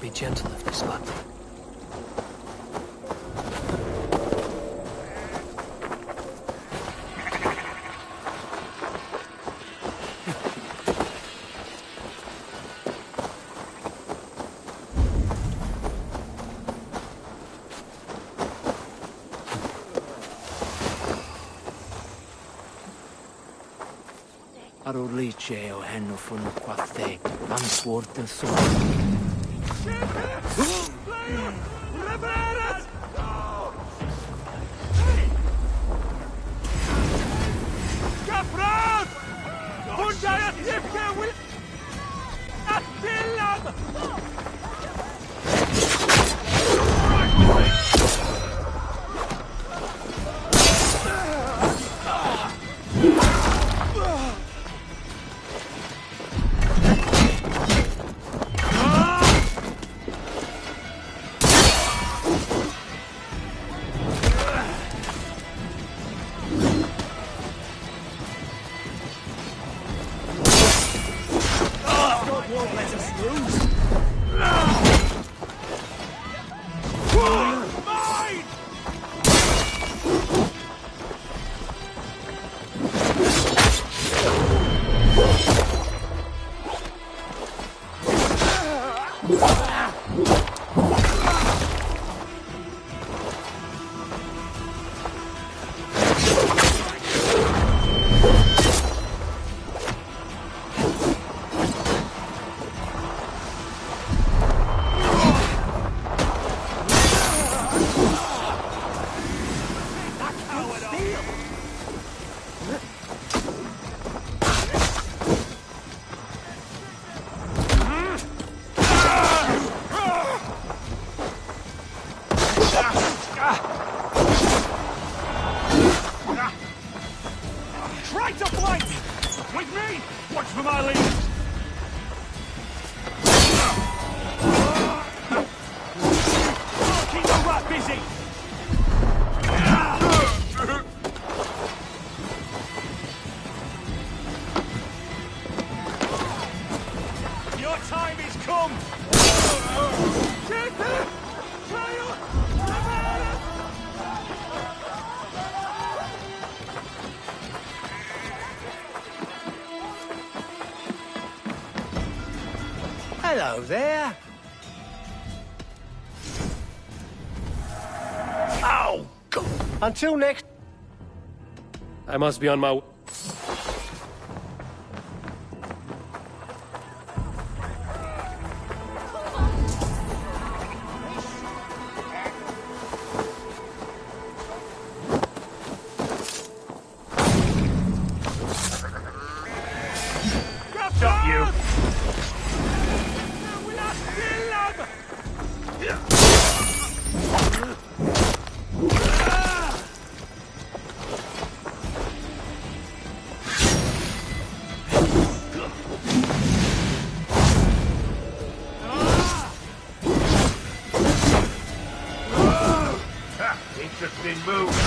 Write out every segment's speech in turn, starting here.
be gentle of this battle. Ar o'r lyche o hen o ffwn o gwathau, am sword y sword. Try to flank! With me! Watch for my lead! Keep the rat busy! Your time is come! Hello there. Ow! God. Until next... I must be on my... Stop you! Interesting move.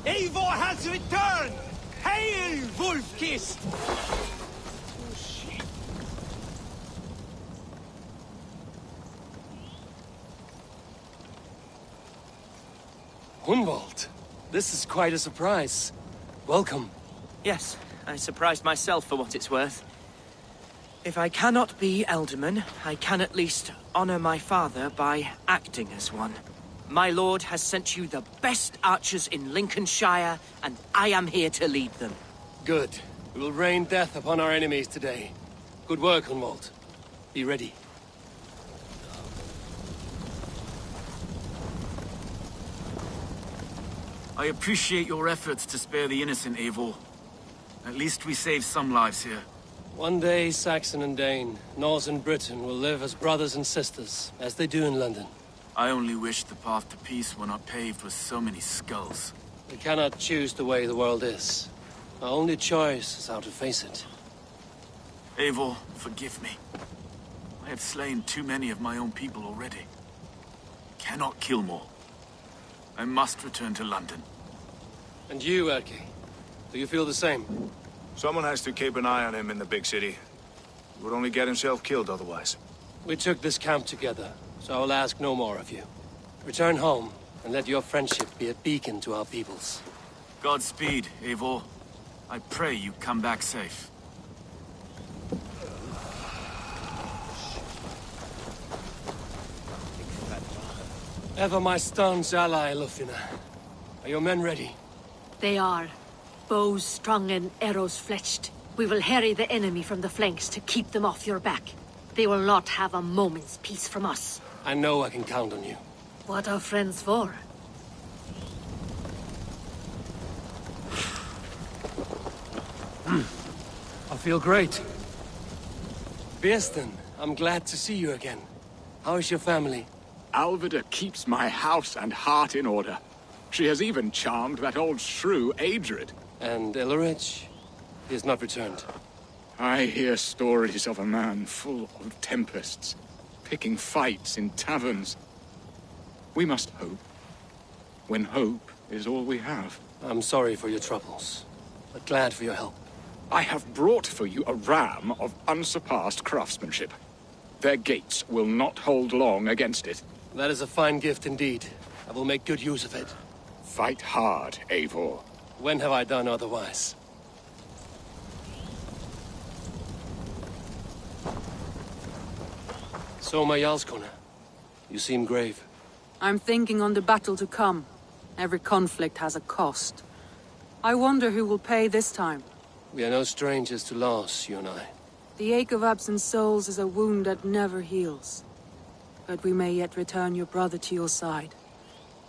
Eivor has returned! Hail, Wolf-Kiss! Hunwald. This is quite a surprise. Welcome. Yes, I surprised myself for what it's worth. If I cannot be Alderman, I can at least honor my father by acting as one. My lord has sent you the best archers in Lincolnshire, and I am here to lead them. Good. We will rain death upon our enemies today. Good work, Hunwald. Be ready. I appreciate your efforts to spare the innocent, Eivor. At least we saved some lives here. One day, Saxon and Dane, Norse and Briton will live as brothers and sisters, as they do in London. I only wish the path to peace were not paved with so many skulls. We cannot choose the way the world is. Our only choice is how to face it. Eivor, forgive me. I have slain too many of my own people already. Cannot kill more. I must return to London. And you, Erki? Do you feel the same? Someone has to keep an eye on him in the big city. He would only get himself killed otherwise. We took this camp together, so I will ask no more of you. Return home, and let your friendship be a beacon to our peoples. Godspeed, Eivor. I pray you come back safe. Ever my staunch ally, Lufina. Are your men ready? They are. Bows strung and arrows fletched. We will harry the enemy from the flanks to keep them off your back. They will not have a moment's peace from us. I know I can count on you. What are friends for? I feel great. Birsten, I'm glad to see you again. How is your family? Alvida keeps my house and heart in order. She has even charmed that old shrew, Adrid. And Elrich? He has not returned. I hear stories of a man full of tempests, picking fights in taverns. We must hope, when hope is all we have. I'm sorry for your troubles, but glad for your help. I have brought for you a ram of unsurpassed craftsmanship. Their gates will not hold long against it. That is a fine gift indeed. I will make good use of it. Fight hard, Eivor. When have I done otherwise? So, my Jarlskona, you seem grave. I'm thinking on the battle to come. Every conflict has a cost. I wonder who will pay this time. We are no strangers to loss, you and I. The ache of absent souls is a wound that never heals. But we may yet return your brother to your side.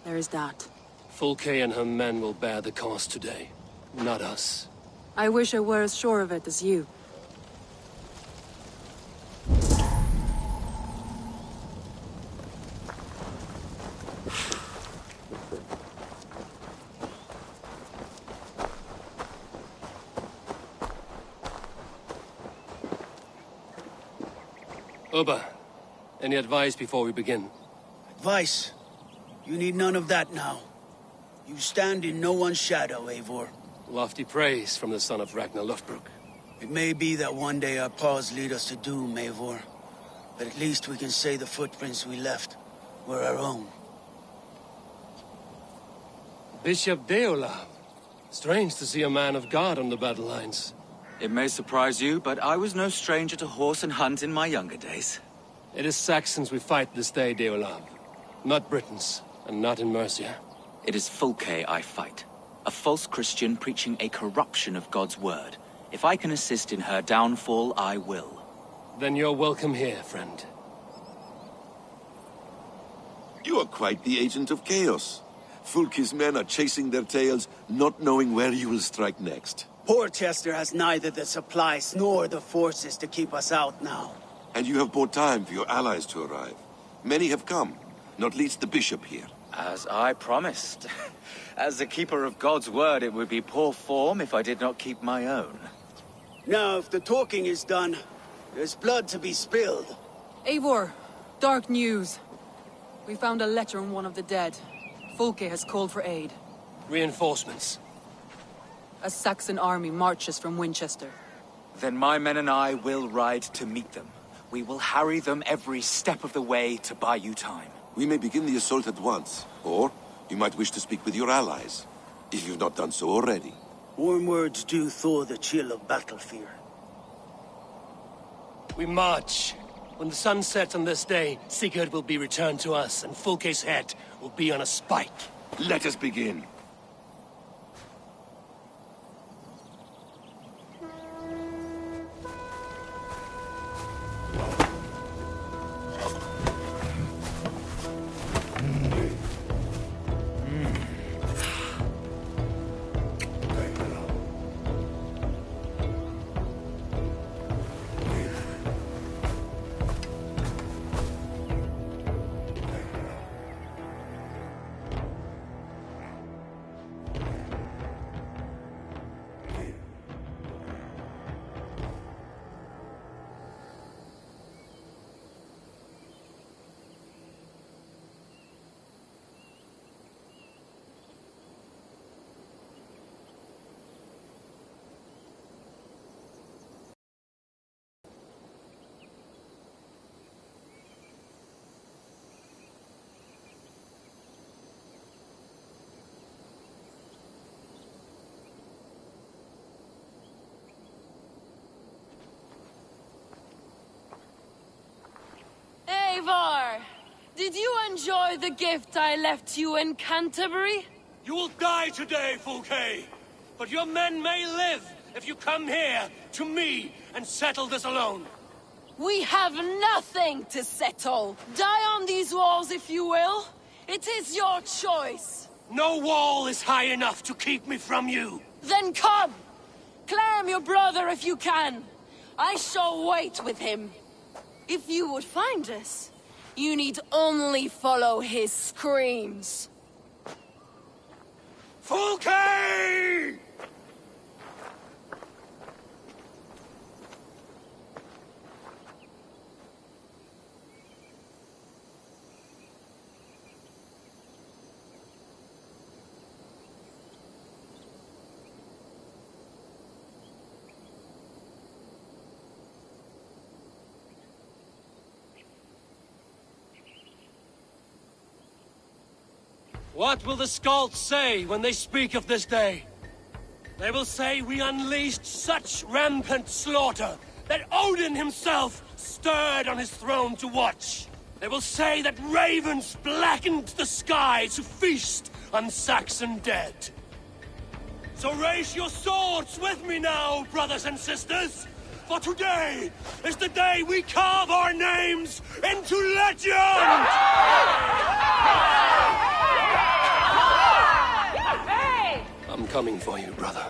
There is that. Fulke and her men will bear the cost today, not us. I wish I were as sure of it as you. Ubba, any advice before we begin? Advice? You need none of that now. You stand in no one's shadow, Eivor. Lofty praise from the son of Ragnar Lothbrok. It may be that one day our paths lead us to doom, Eivor. But at least we can say the footprints we left were our own. Bishop Deola. Strange to see a man of God on the battle lines. It may surprise you, but I was no stranger to horse and hunt in my younger days. It is Saxons we fight this day, Deola. Not Britons, and not in Mercia. It is Fulke I fight. A false Christian preaching a corruption of God's word. If I can assist in her downfall, I will. Then you're welcome here, friend. You are quite the agent of chaos. Fulke's men are chasing their tails, not knowing where you will strike next. Porchester has neither the supplies nor the forces to keep us out now. And you have bought time for your allies to arrive. Many have come, not least the bishop here. As I promised. As the keeper of God's word, it would be poor form if I did not keep my own. Now, if the talking is done, there's blood to be spilled. Eivor, dark news. We found a letter on one of the dead. Fulke has called for aid. Reinforcements. A Saxon army marches from Winchester. Then my men and I will ride to meet them. We will harry them every step of the way to buy you time. We may begin the assault at once, or you might wish to speak with your allies. if you've not done so already. Warm words do thaw the chill of battle fear. We march. When the sun sets on this day, Sigurd will be returned to us, and Fulke's head will be on a spike. Let us begin. Eivor! Did you enjoy the gift I left you in Canterbury? You will die today, Fulke! But your men may live if you come here, to me, and settle this alone. We have nothing to settle. Die on these walls if you will. It is your choice. No wall is high enough to keep me from you. Then come! Claim your brother if you can. I shall wait with him. If you would find us, you need only follow his screams. Fulke! What will the Skalds say when they speak of this day? They will say we unleashed such rampant slaughter that Odin himself stirred on his throne to watch. They will say that ravens blackened the sky to feast on Saxon dead. So raise your swords with me now, brothers and sisters, for today is the day we carve our names into legend! I'm coming for you, brother.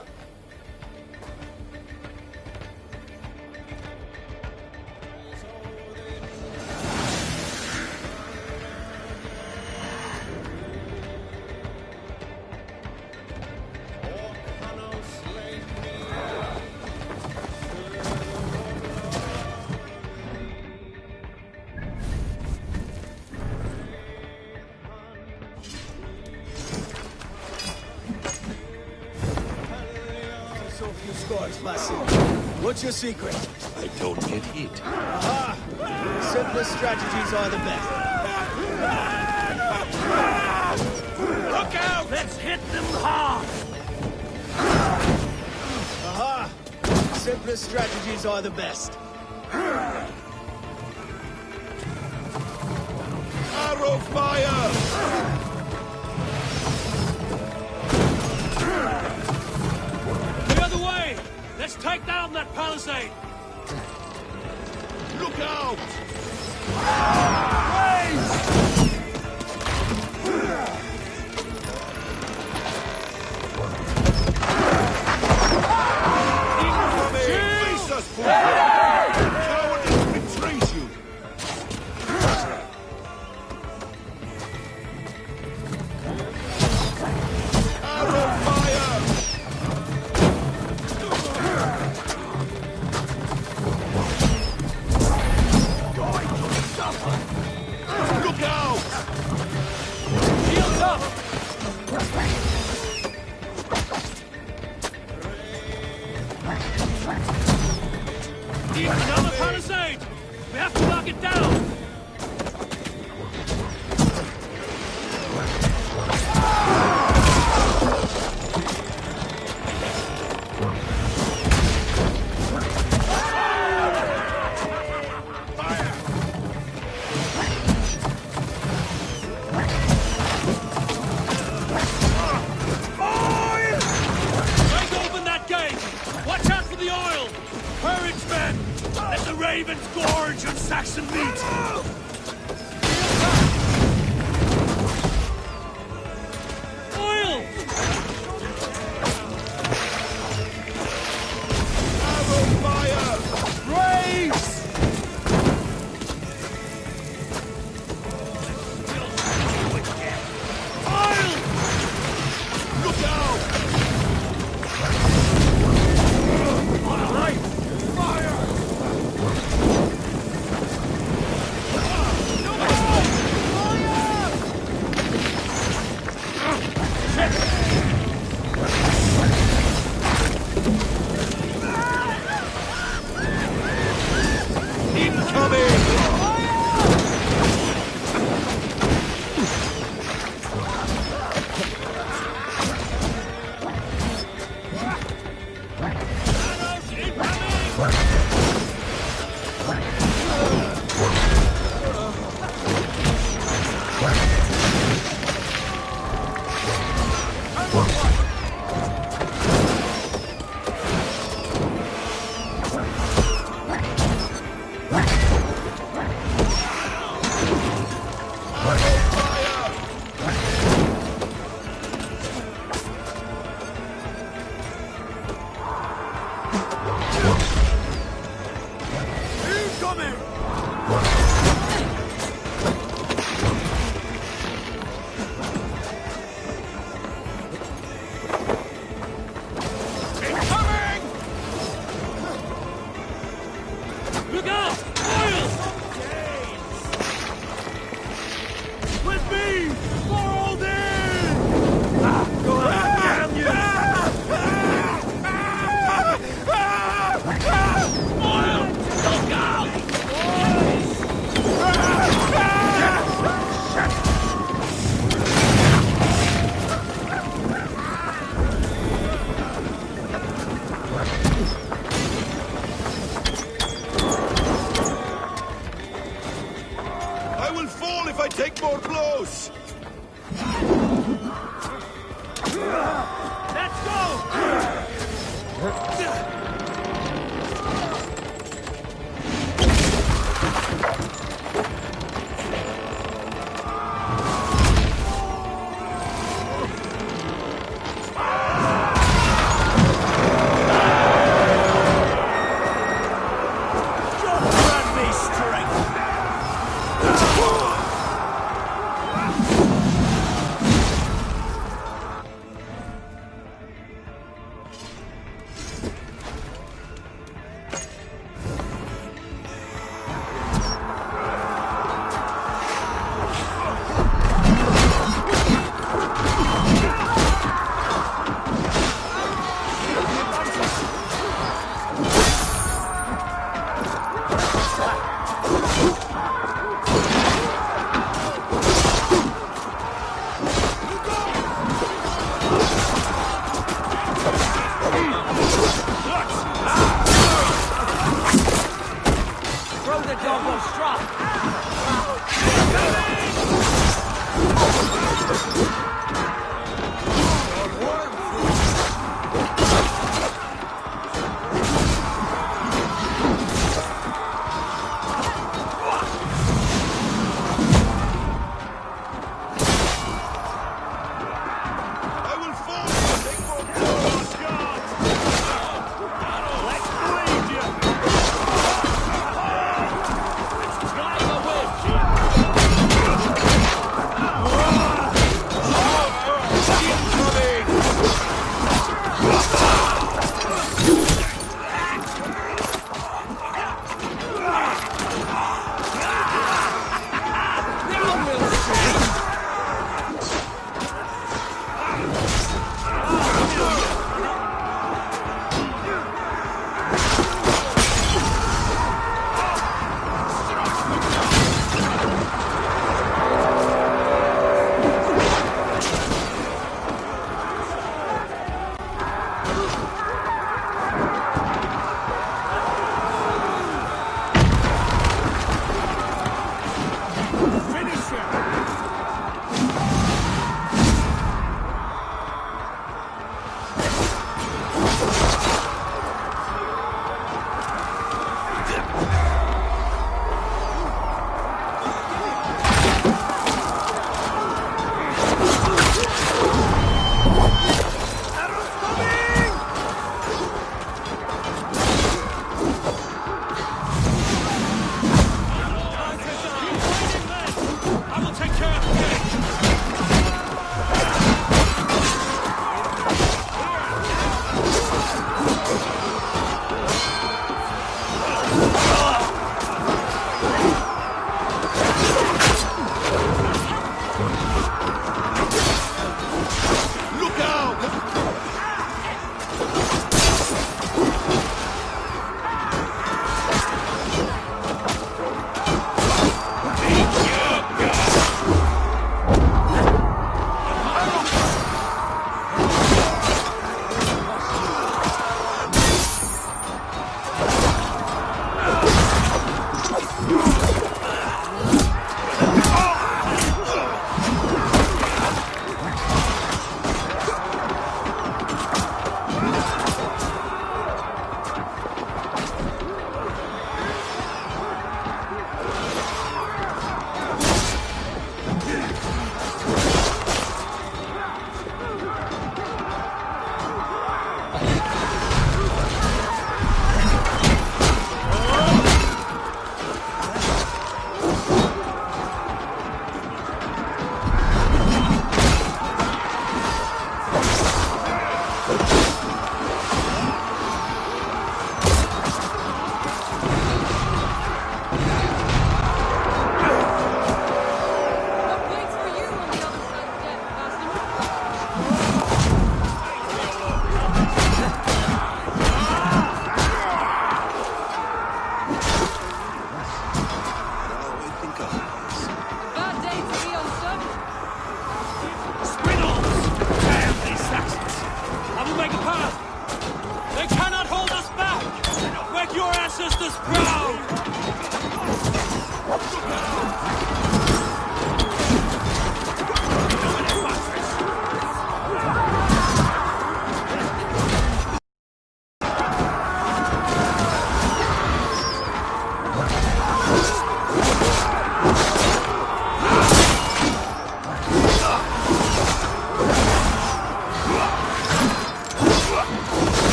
What's your secret? I don't get hit. Aha! Simplest strategies are the best. Look out! Let's hit them hard! Aha! Simplest strategies are the best. Arrow fire! The other way! Let's take down that palisade! Look out! Face us, cowardice betrays you! Arrow fire! Look out! Shields up! Need another palisade! We have to knock it down! gorge on Saxon meat! Oil! Arrow fire! Raise! Oil! Look out! On the right! Fire! Look out! Oil! With me! Fold in! Go on, damn you! Oil! Look out! I will fall if I take more blows! Let's go!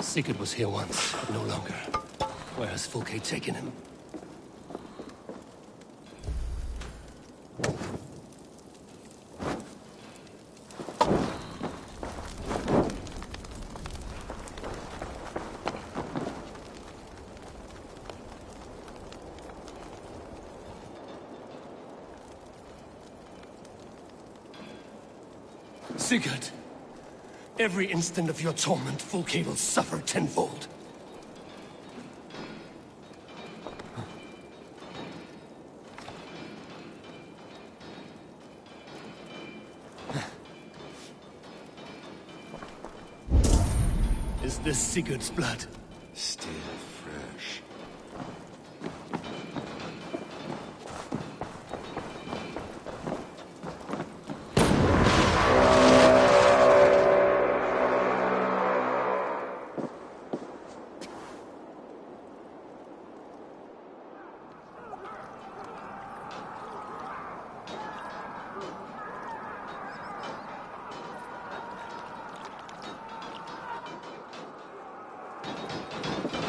Sigurd was here once, but no longer. Where has Fulke taken him? Sigurd. Every instant of your torment, Fulke will suffer tenfold. Is this Sigurd's blood? Still fresh.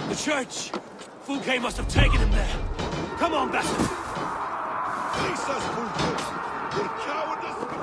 The church! Fulke must have taken him there. Come on, Bassett! Face us, Fulke! Your cowardice...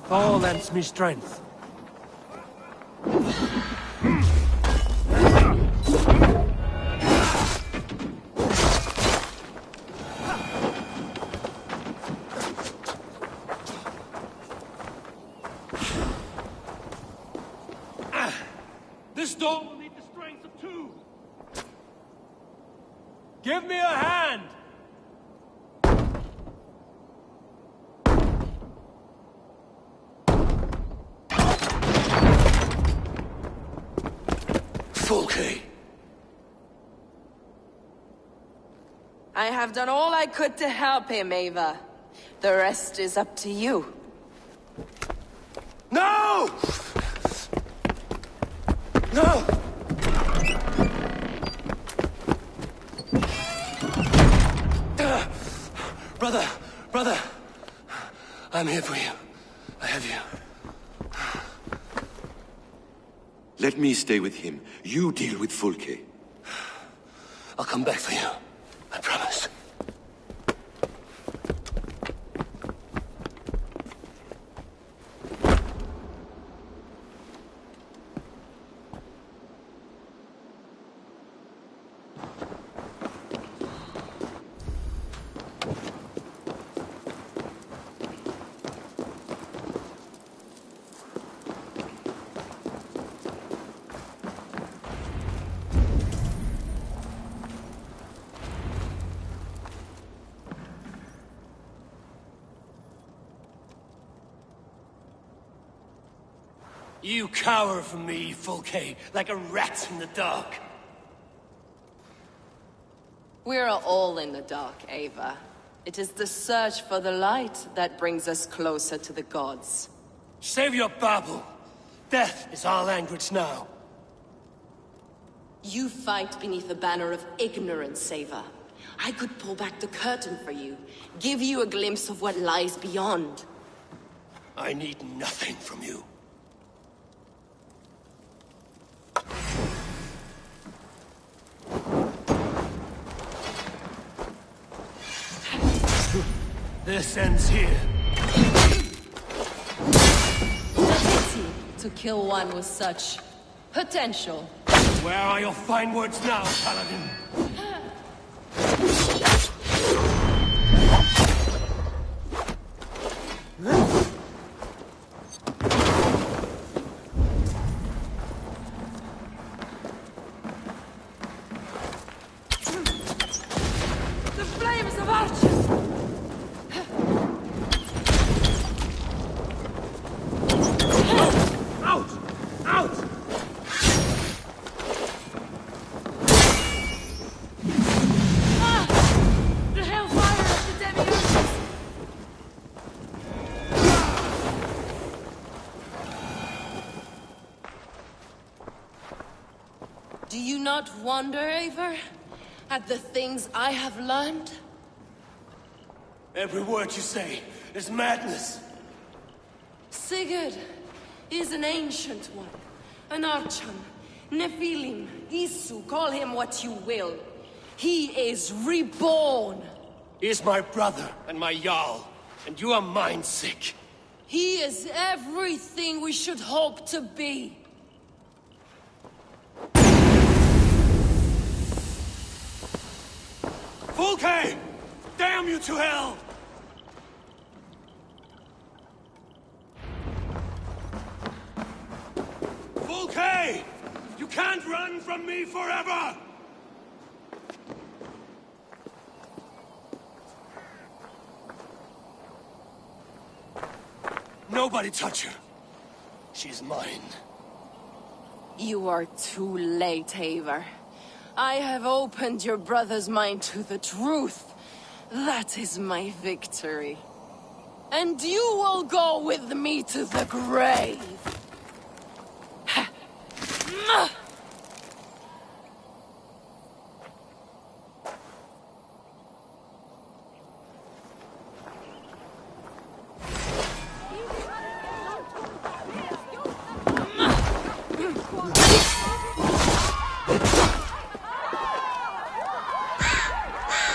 All lends me strength. This door will need the strength of two. Give me a hand! Fulke. I have done all I could to help him, Ava. The rest is up to you. No! No! No! Brother, I'm here for you. I have you. Let me stay with him. You deal with Fulke. I'll come back for you. I promise. You cower from me, Fulke, like a rat in the dark. We're all in the dark, Ava. It is the search for the light that brings us closer to the gods. Save your babble. Death is our language now. You fight beneath the banner of ignorance, Ava. I could pull back the curtain for you, give you a glimpse of what lies beyond. I need nothing from you. This ends here. A pity to kill one with such potential. Where are your fine words now, Paladin? The flames of archers! Out! Out! The hellfire of the demiurges! Do you not wonder, Eivor, at the things I have learned? Every word you say is madness. Sigurd is an ancient one, an Archon, Nephilim, Isu, call him what you will. He is reborn. He is my brother and my Jarl, and you are mind sick. He is everything we should hope to be. Fulke! Damn you to hell! Fulke! You can't run from me forever! Nobody touch her. She's mine. You are too late, Eivor. I have opened your brother's mind to the truth. That is my victory. And you will go with me to the grave.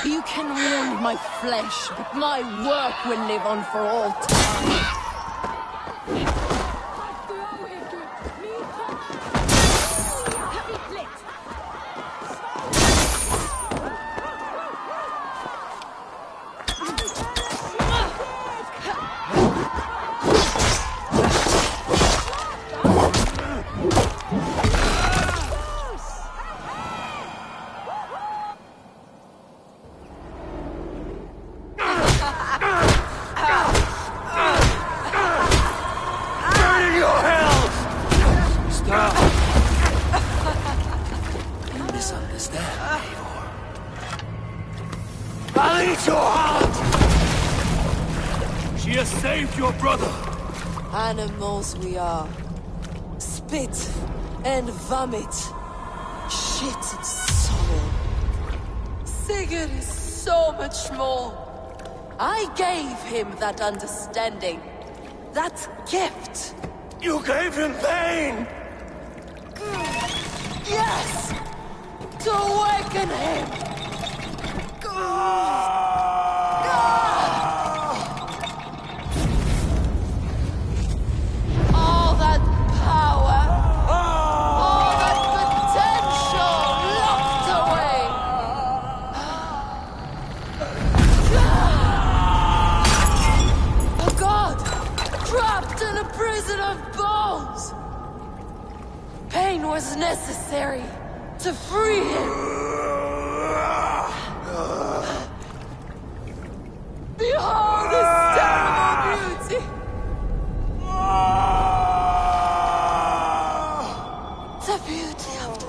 You can wound my flesh, but my work will live on for all time. I'll eat your heart! She has saved your brother, Animals we are. Spit and vomit. Shit and soul. Sigurd is so much more. I gave him that understanding. That gift. You gave him pain! Yes! To awaken him! All that power, all that potential locked away! A god trapped in a prison of bones! Pain was necessary to free him! Behold his terrible beauty! The beauty of the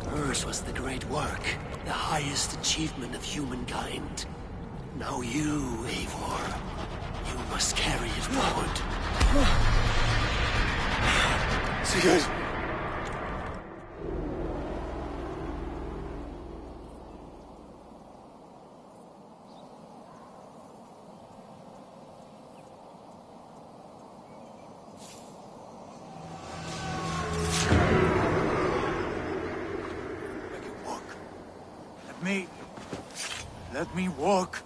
Hers was the great work, the highest achievement of humankind. Now you, Eivor, you must carry it forward. Sigurd! Let me walk.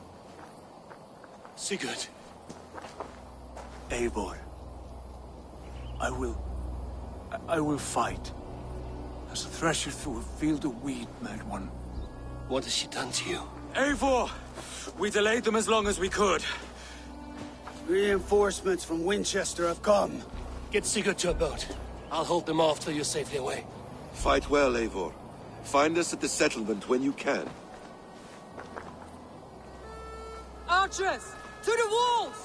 Sigurd. Eivor. I will fight. As a thresher through a field of wheat, mad one. What has she done to you? Eivor! We delayed them as long as we could. Reinforcements from Winchester have come. Get Sigurd to a boat. I'll hold them off till you're safely away. Fight well, Eivor. Find us at the settlement when you can. Archers! To the walls!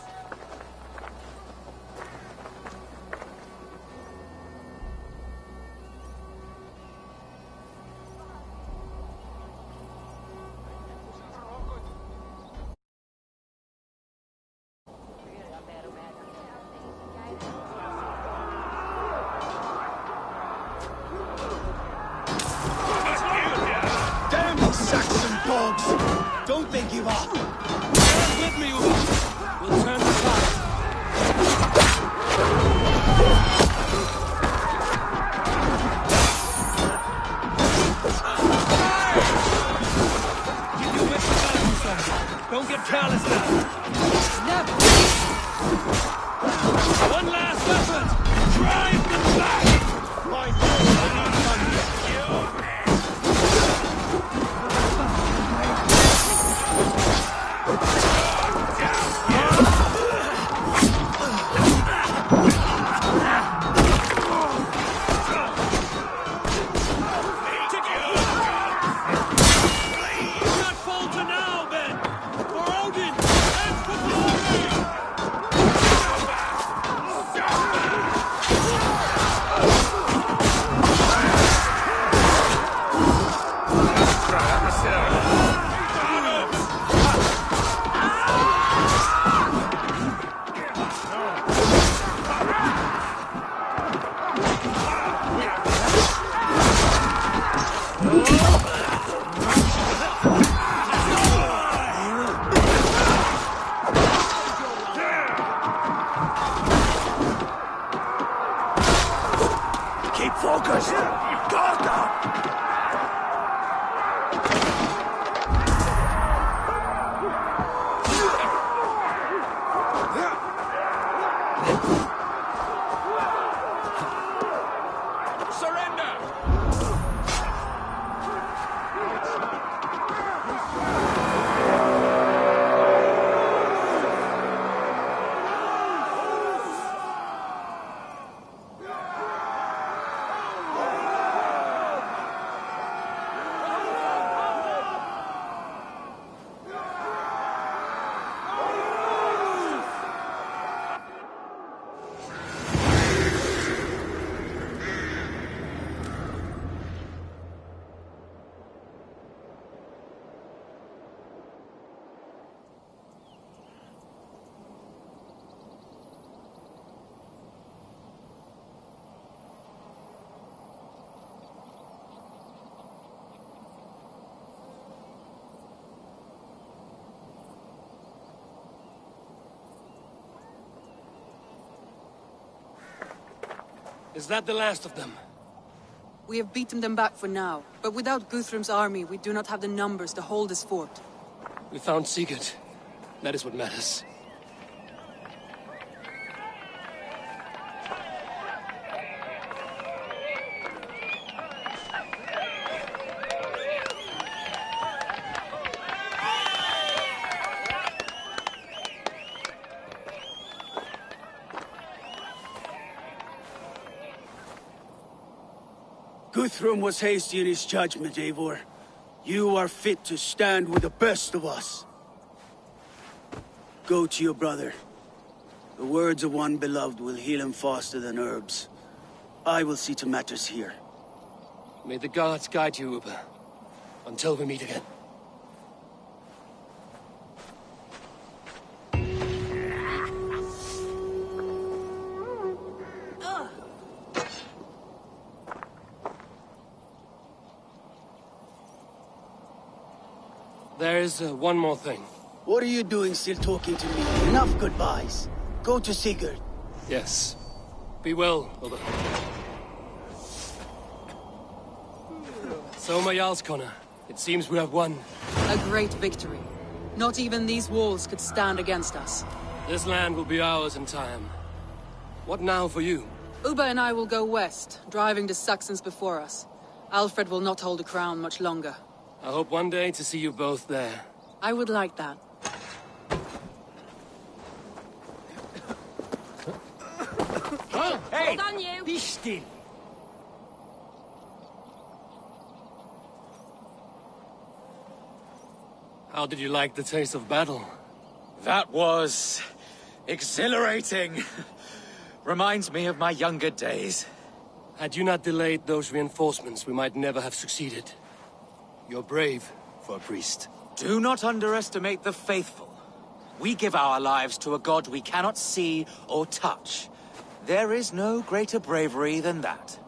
Damn these Saxon dogs! Don't they give up? Stand with me, Ulf. We'll turn the tide. Give your wits about you, son. Don't get careless now. Never! One last effort! Drive them back! My God, Not falter now, Ben! For Odin and for glory! keep focused! Guard up! Is that the last of them? We have beaten them back for now, but without Guthrum's army, we do not have the numbers to hold this fort. We found Sigurd. That is what matters. Guthrum was hasty in his judgment, Eivor. You are fit to stand with the best of us. Go to your brother. The words of one beloved will heal him faster than herbs. I will see to matters here. May the gods guide you, Uber. Until we meet again. There is one more thing. What are you doing still talking to me? Enough goodbyes. Go to Sigurd. Yes. Be well, Uber. So, my Jarlskona, it seems we have won. A great victory. Not even these walls could stand against us. This land will be ours in time. What now for you? Uba and I will go west, driving the Saxons before us. Alfred will not hold the crown much longer. I hope one day to see you both there. I would like that. Hey! Hold on, you! Be still! How did you like the taste of battle? That was exhilarating. Reminds me of my younger days. Had you not delayed those reinforcements, we might never have succeeded. You're brave for a priest. Do not underestimate the faithful. We give our lives to a god we cannot see or touch. There is no greater bravery than that.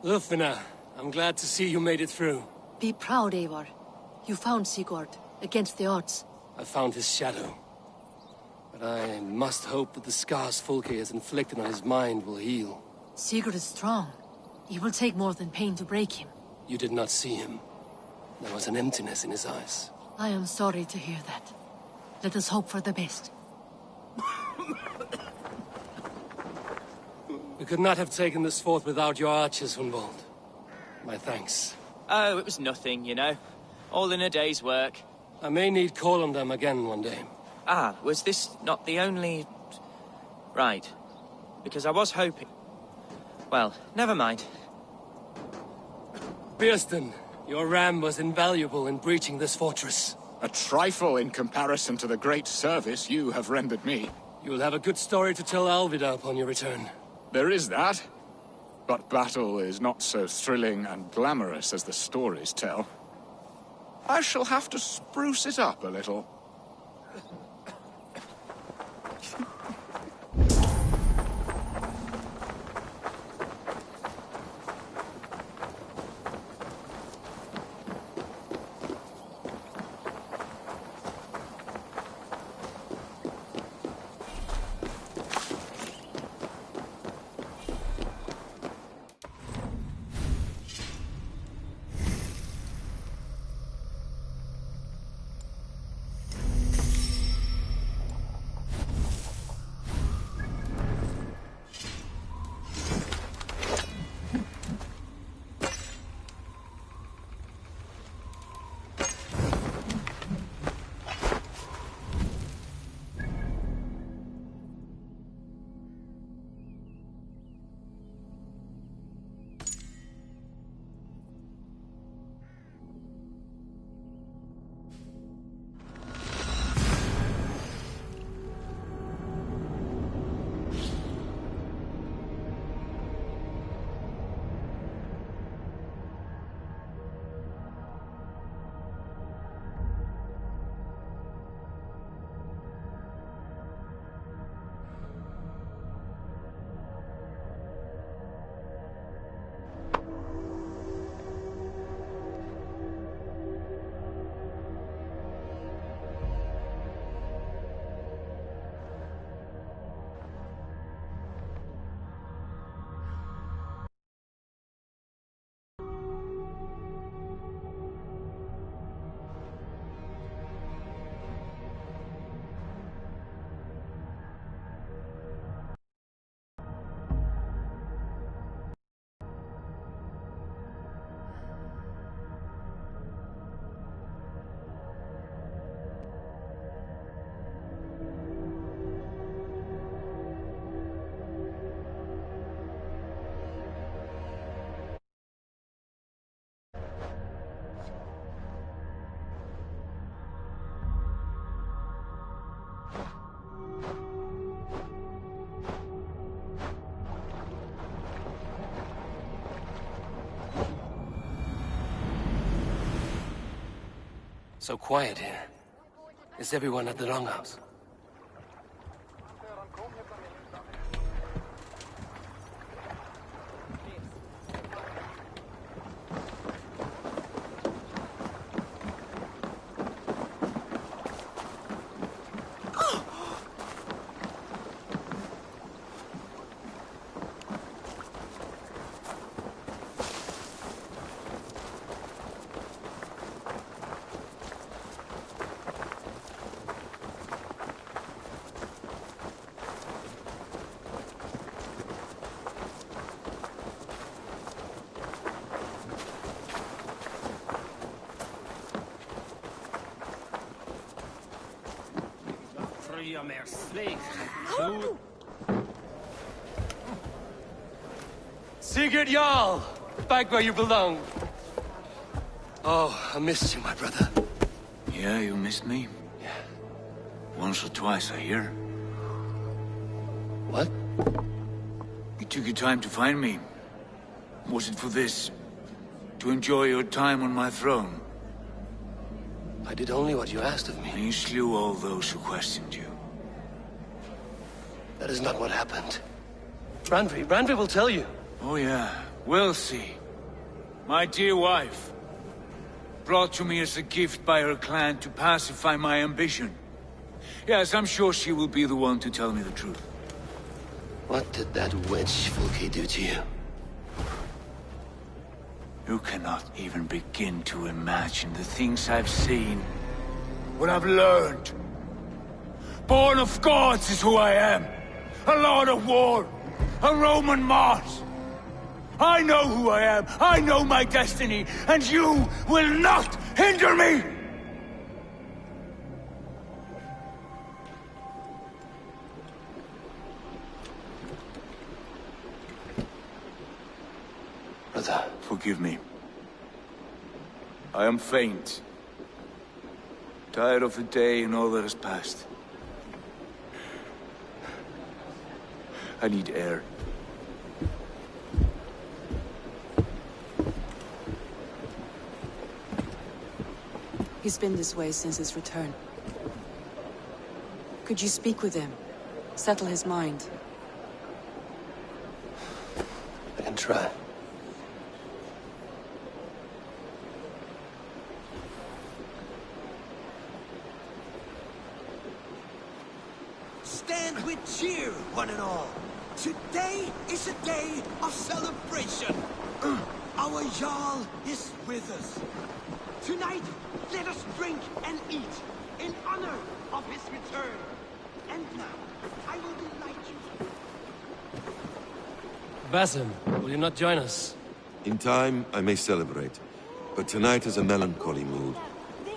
Ulfina, I'm glad to see you made it through. Be proud, Eivor. You found Sigurd, against the odds. I found his shadow. But I must hope that the scars Fulke has inflicted on his mind will heal. Sigurd is strong. It will take more than pain to break him. You did not see him. There was an emptiness in his eyes. I am sorry to hear that. Let us hope for the best. We could not have taken this fort without your archers, Hunwald. My thanks. Oh, it was nothing, you know. All in a day's work. I may need call on them again one day. Ah, was this not the only... Right. Because I was hoping... Well, never mind. Birsten, your ram was invaluable in breaching this fortress. A trifle in comparison to the great service you have rendered me. You will have a good story to tell Alvida upon your return. There is that. But battle is not so thrilling and glamorous as the stories tell. I shall have to spruce it up a little. So quiet here. Is everyone at the longhouse? Sigurd Jarl! Back where you belong. Oh, I missed you, my brother. Yeah, you missed me? Yeah. Once or twice, I hear. What? You took your time to find me. Was it for this? To enjoy your time on my throne? I did only what you asked of me. And you slew all those who questioned you. That is not what happened. Randvi will tell you. Oh yeah, we'll see. My dear wife, brought to me as a gift by her clan to pacify my ambition. Yes, I'm sure she will be the one to tell me the truth. What did that witch Fulke do to you? You cannot even begin to imagine the things I've seen. What I've learned. Born of gods is who I am. A lord of war. A Roman Mars. I know who I am. I know my destiny. And you will not hinder me! Brother. Forgive me. I am faint. Tired of the day and all that has passed. I need air. He's been this way since his return. Could you speak with him? Settle his mind? I can try. Stand with cheer, one and all. Today is a day of celebration. Our Jarl is with us. Tonight, let us drink and eat in honor of his return. And now, I will delight you. Basim, will you not join us? In time, I may celebrate. But tonight is a melancholy mood.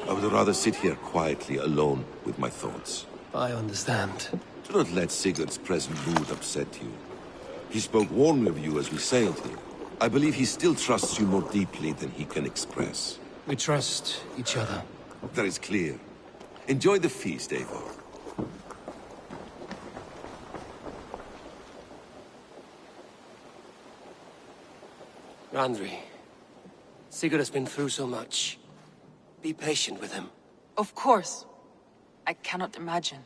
I would rather sit here quietly, alone, with my thoughts. I understand. Do not let Sigurd's present mood upset you. He spoke warmly of you as we sailed here. I believe he still trusts you more deeply than he can express. We trust each other. That is clear. Enjoy the feast, Eivor. Randvi, Sigurd has been through so much. Be patient with him. Of course. I cannot imagine.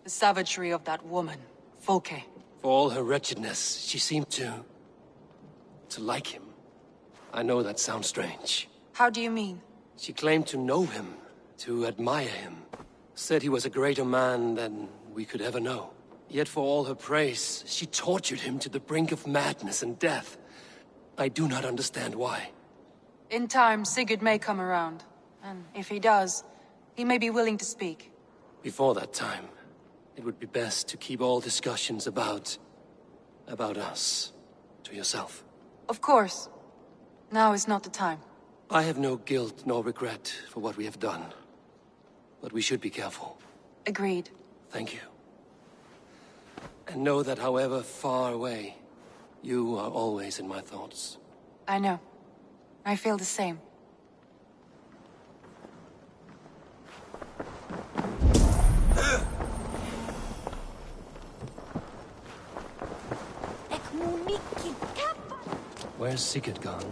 The savagery of that woman, Folke. For all her wretchedness, she seemed to like him. I know that sounds strange. How do you mean? She claimed to know him, to admire him. Said he was a greater man than we could ever know. Yet for all her praise, she tortured him to the brink of madness and death. I do not understand why. In time, Sigurd may come around. And if he does, he may be willing to speak. Before that time, it would be best to keep all discussions about us to yourself. Of course. Now is not the time. I have no guilt nor regret for what we have done. But we should be careful. Agreed. Thank you. And know that however far away, you are always in my thoughts. I know. I feel the same. Where's Sigurd gone?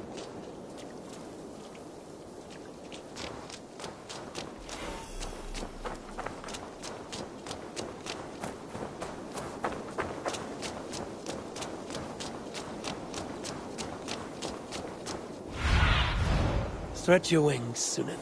Stretch your wings, Sunan.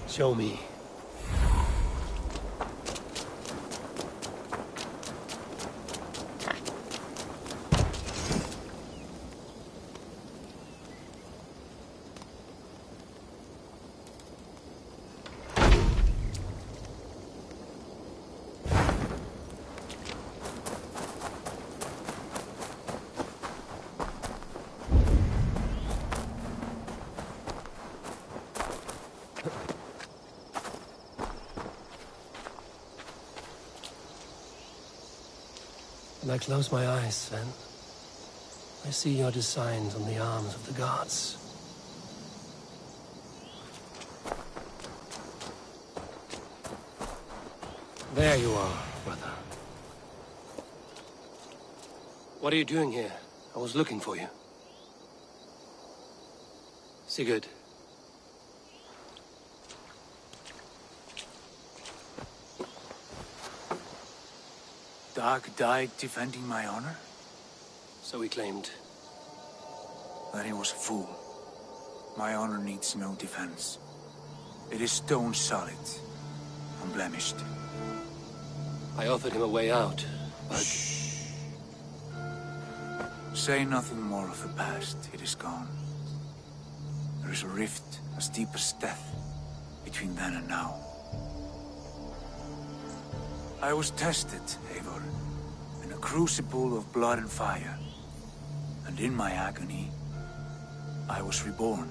Show me. When I close my eyes, Sven, I see your designs on the arms of the gods. There you are, brother. What are you doing here? I was looking for you. Sigurd. Dag died defending my honor? So he claimed. Then he was a fool. My honor needs no defense. It is stone solid, unblemished. I offered him a way out, but... Shh. Say nothing more of the past. It is gone. There is a rift as deep as death between then and now. I was tested, Eivor, in a crucible of blood and fire. And in my agony, I was reborn.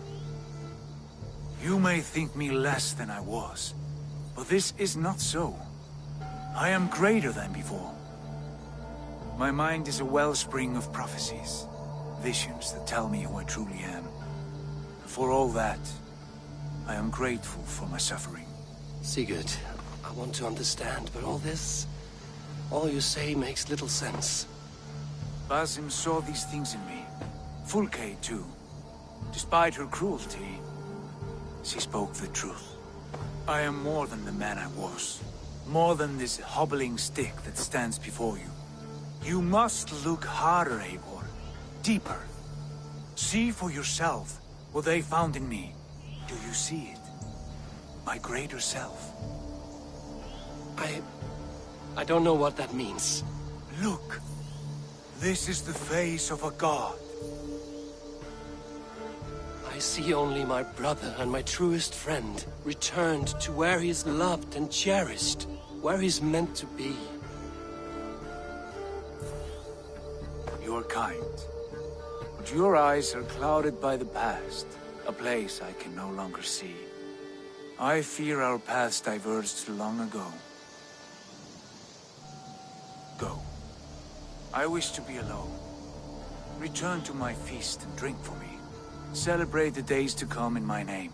You may think me less than I was, but this is not so. I am greater than before. My mind is a wellspring of prophecies, visions that tell me who I truly am. For all that, I am grateful for my suffering. Sigurd, I want to understand, but all you say makes little sense. Basim saw these things in me. Fulke, too. Despite her cruelty, she spoke the truth. I am more than the man I was. More than this hobbling stick that stands before you. You must look harder, Eivor. Deeper. See for yourself what they found in me. Do you see it? My greater self. I don't know what that means. Look. This is the face of a god. I see only my brother and my truest friend returned to where he is loved and cherished, where he's meant to be. You are kind, but your eyes are clouded by the past, a place I can no longer see. I fear our paths diverged long ago. Go. I wish to be alone. Return to my feast and drink for me. Celebrate the days to come in my name.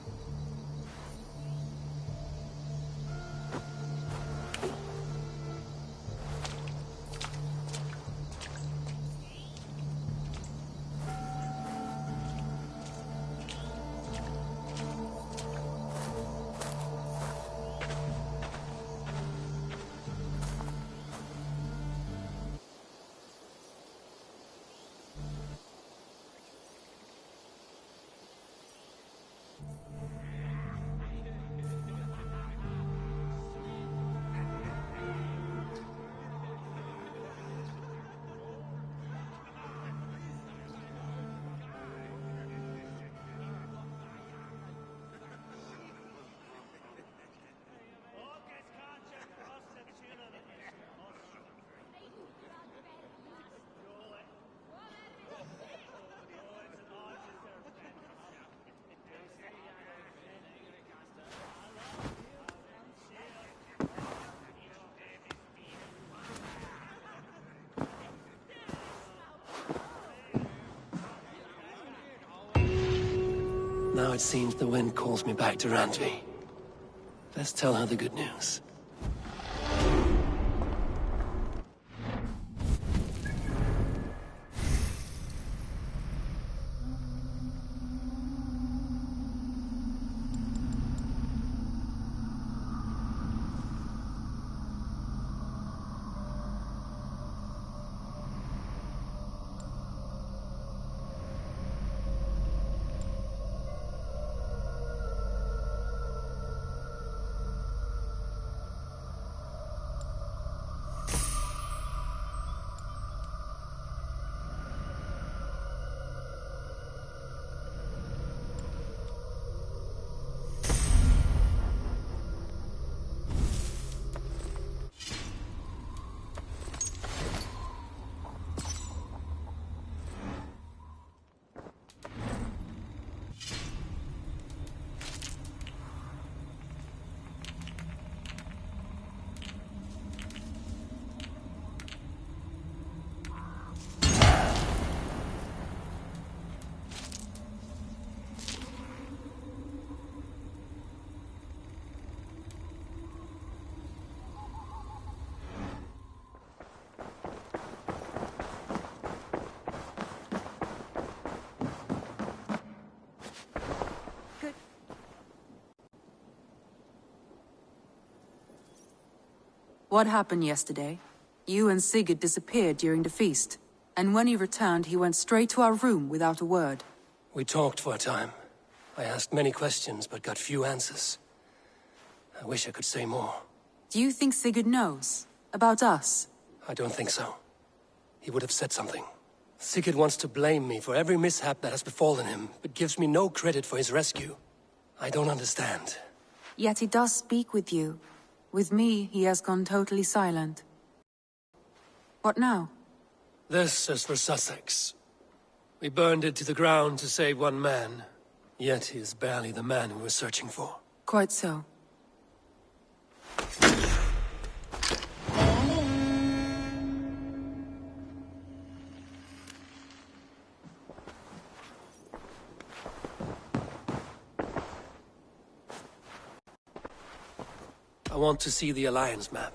Now it seems the wind calls me back to Randvi. Let's tell her the good news. What happened yesterday? You and Sigurd disappeared during the feast, and when he returned, he went straight to our room without a word. We talked for a time. I asked many questions, but got few answers. I wish I could say more. Do you think Sigurd knows? About us? I don't think so. He would have said something. Sigurd wants to blame me for every mishap that has befallen him, but gives me no credit for his rescue. I don't understand. Yet he does speak with you. With me, he has gone totally silent. What now? This is for Sussex. We burned it to the ground to save one man. Yet he is barely the man we were searching for. Quite so. I want to see the Alliance map.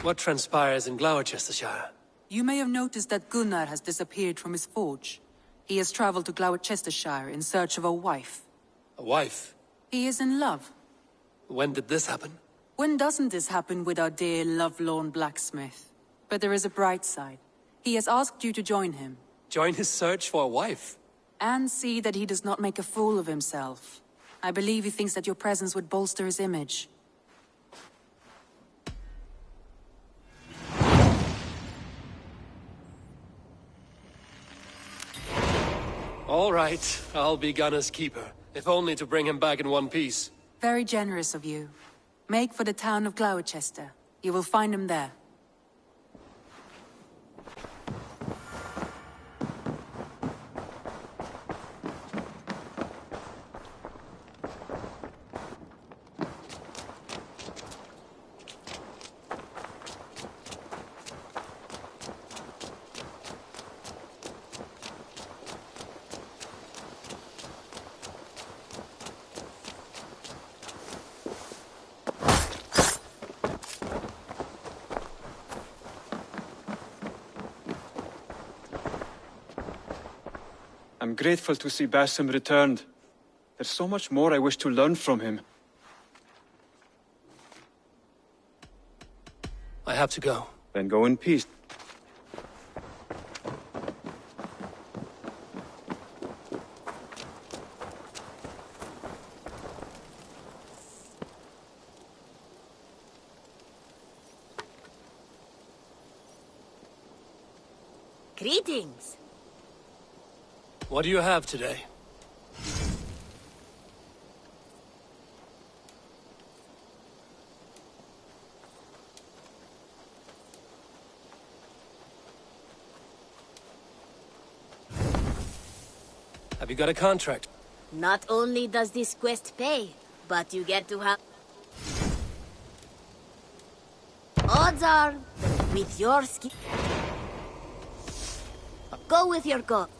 What transpires in Gloucestershire? You may have noticed that Gunnar has disappeared from his forge. He has traveled to Gloucestershire in search of a wife. A wife? He is in love. When did this happen? When doesn't this happen with our dear, lovelorn blacksmith? But there is a bright side. He has asked you to join him. Join his search for a wife? And see that he does not make a fool of himself. I believe he thinks that your presence would bolster his image. All right, I'll be Gunner's keeper, if only to bring him back in one piece. Very generous of you. Make for the town of Gloucester. You will find him there. I'm grateful to see Basim returned. There's so much more I wish to learn from him. I have to go. Then go in peace. Greetings. What do you have today? Have you got a contract? Not only does this quest pay, but you get to have... Odds are, that with your skill... Go with your gut.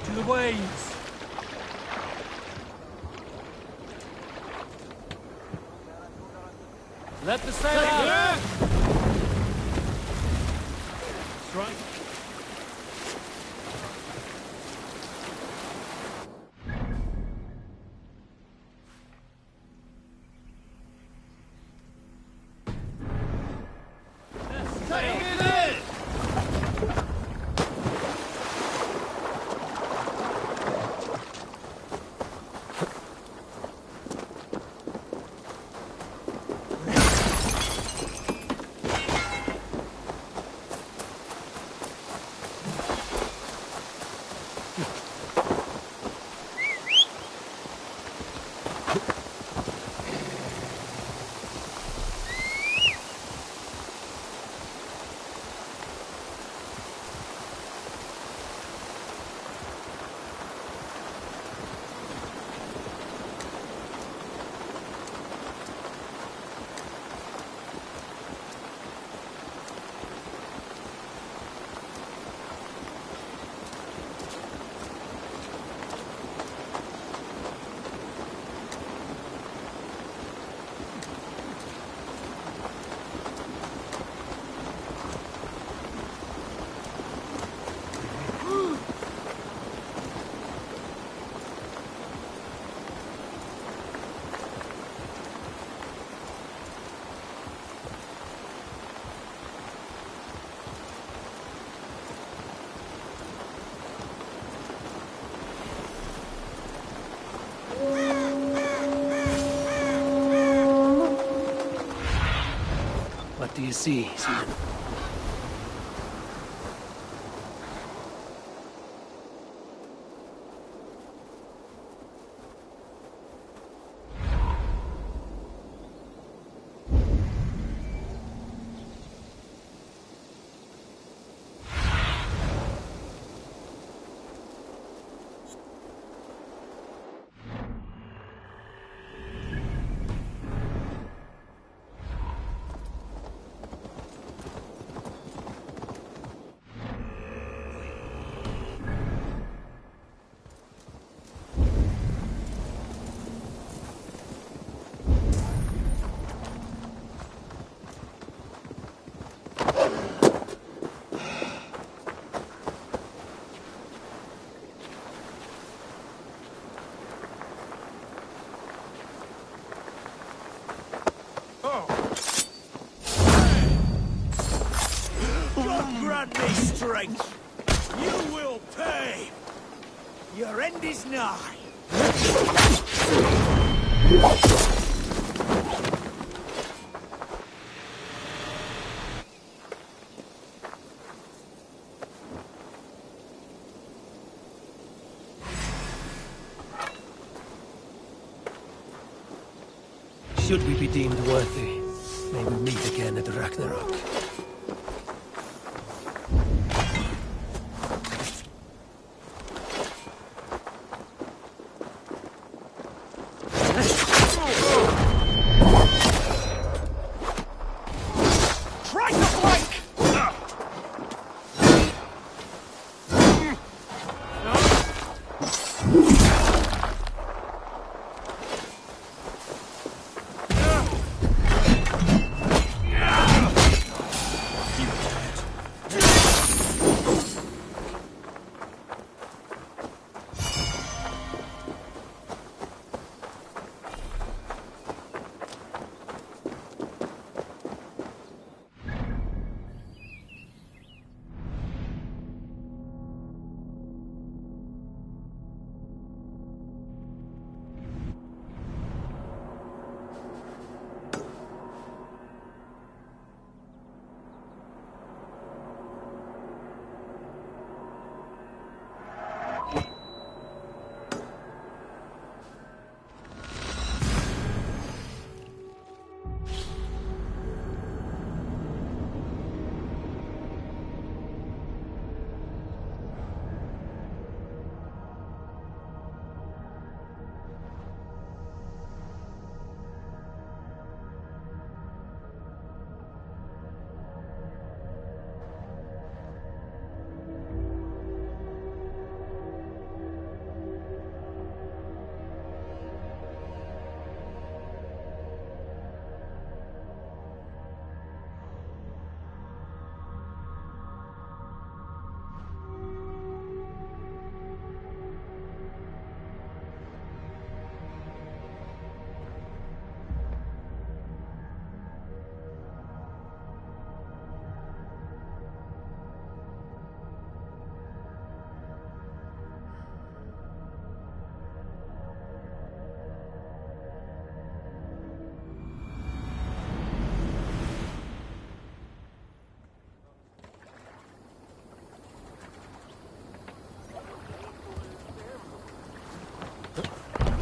To the waves! Let the sail out! Strike. What do you see, son? God grant me strength! You will pay! Your end is nigh! Should we be deemed worthy, may we meet again at Ragnarok.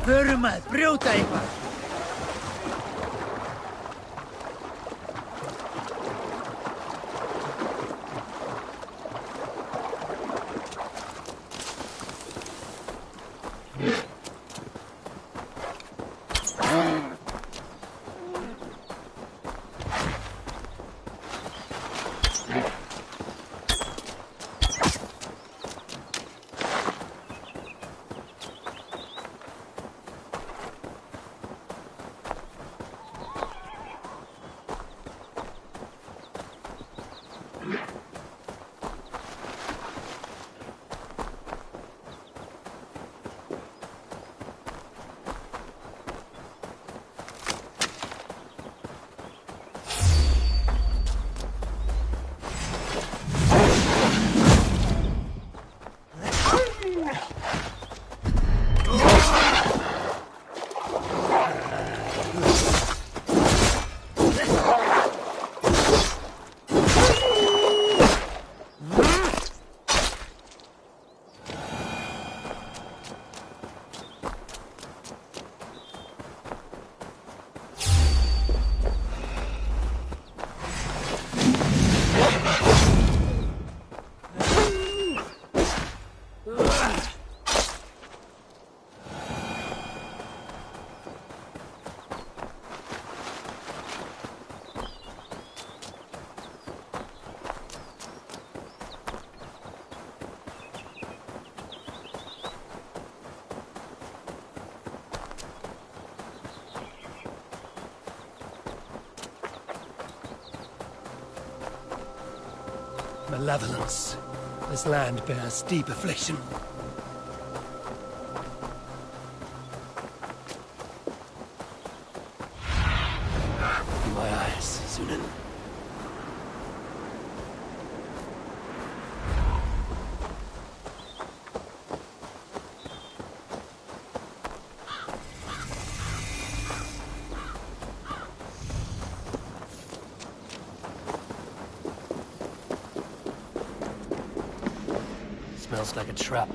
Förum að brjóta eitthvað. Malevolence. This land bears deep affliction. My eyes, Sunan. Smells like a trap.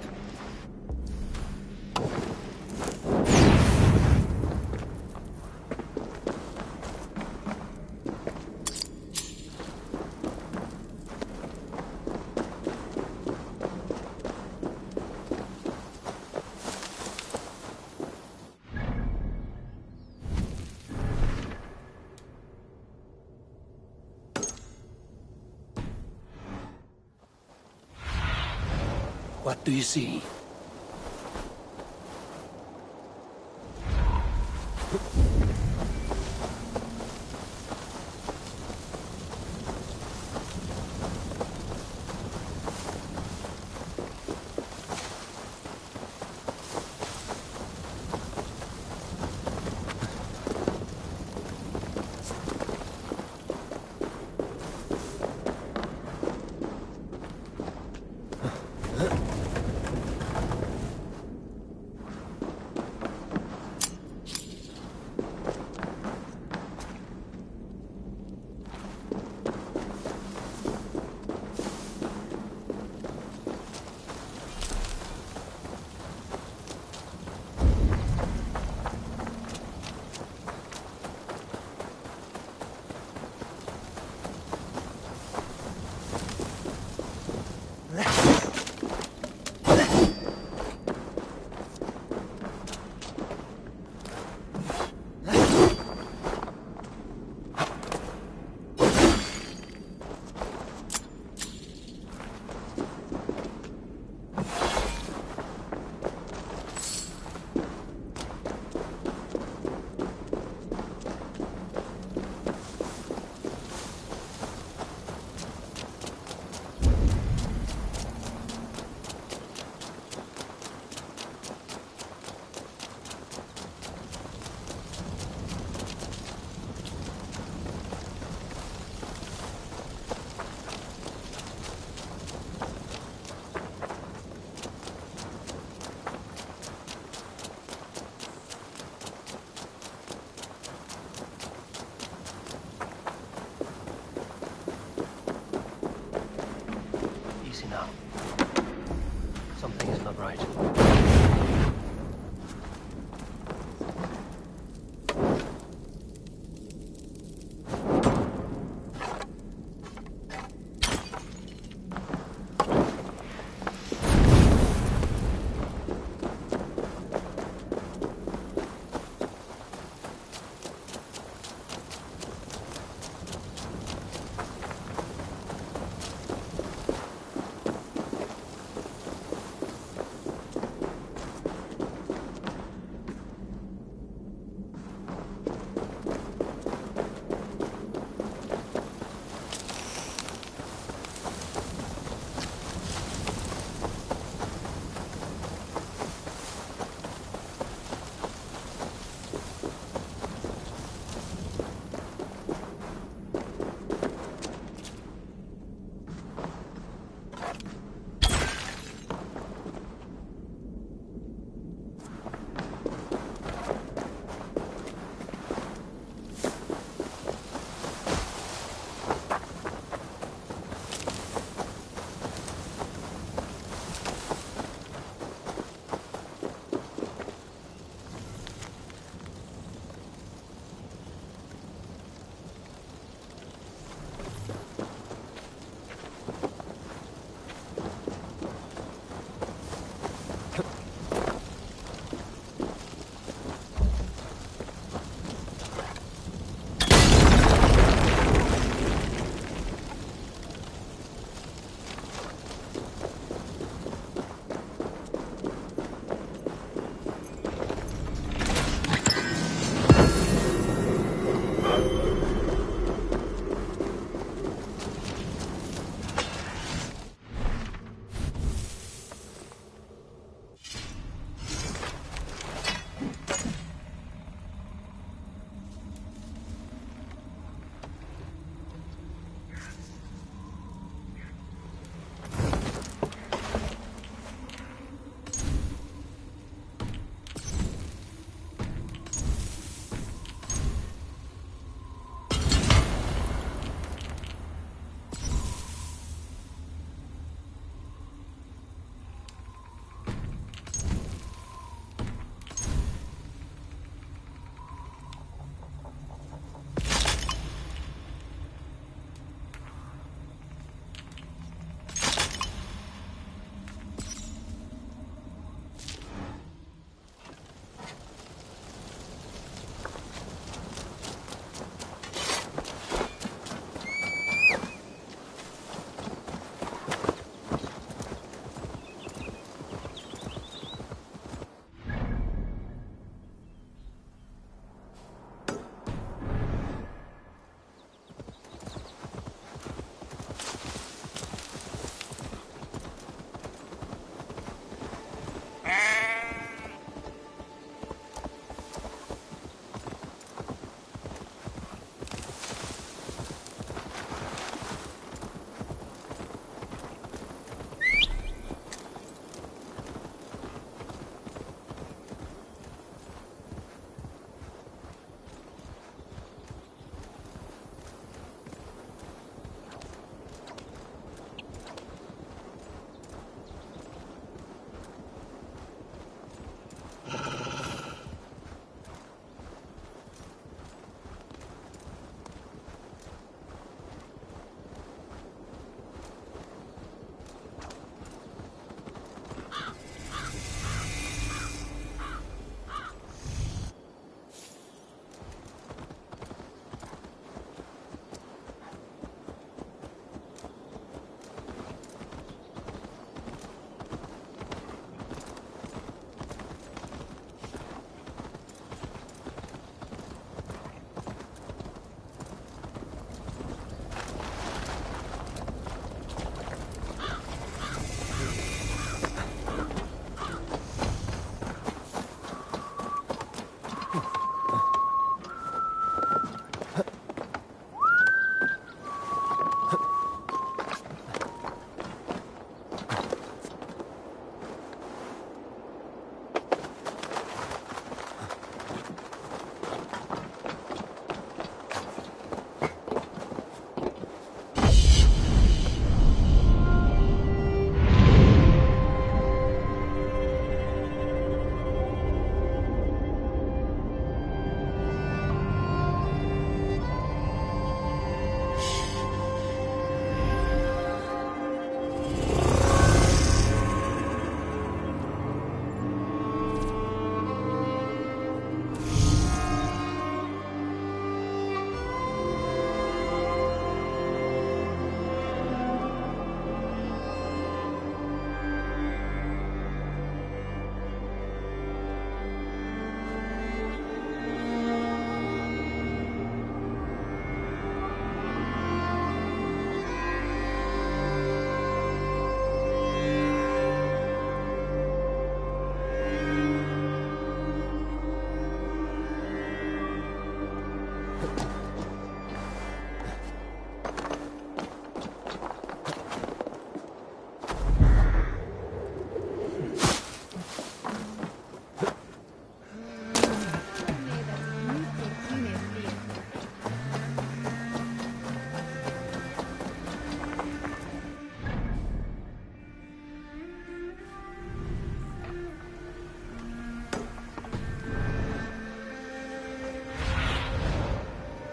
What do you see?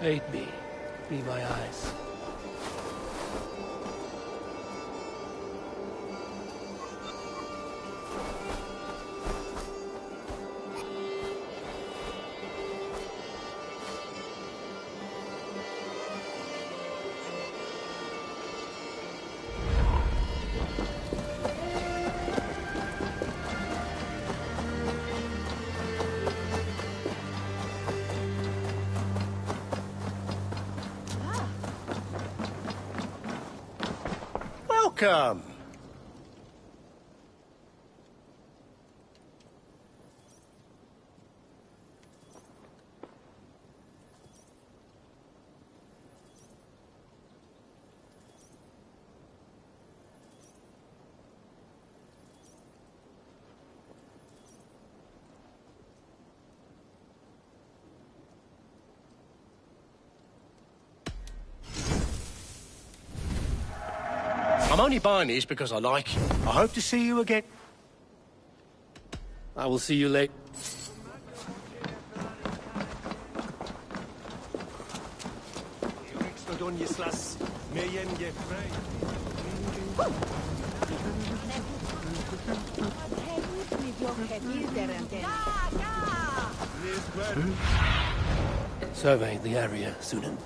Aid me. Be my eyes. Welcome. I'm only buying these because I like you. I hope to see you again. I will see you late. Survey the area, Sunan.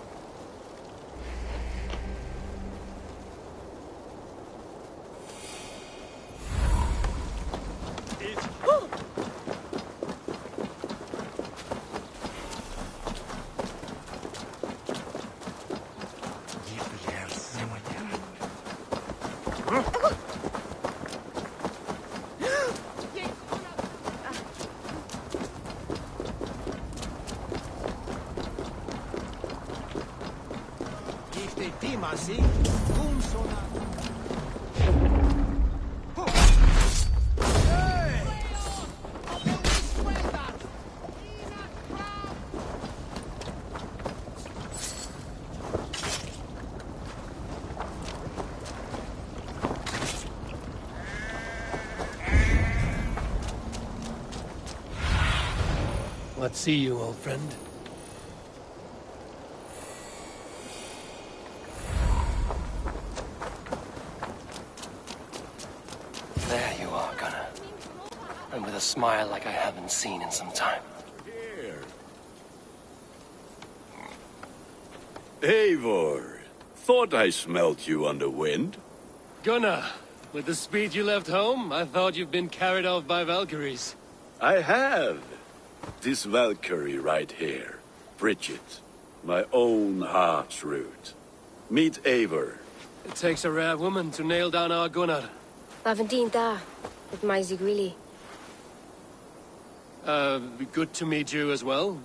Let's see you, old friend. There you are, Gunnar. And with a smile like I haven't seen in some time. Here. Eivor, thought I smelt you on the wind. Gunnar, with the speed you left home, I thought you'd been carried off by Valkyries. I have. This Valkyrie right here, Bridget, my own heart's root. Meet Eivor. It takes a rare woman to nail down our Gunnar. Lavendine da, with my Zigwili. Good to meet you as well.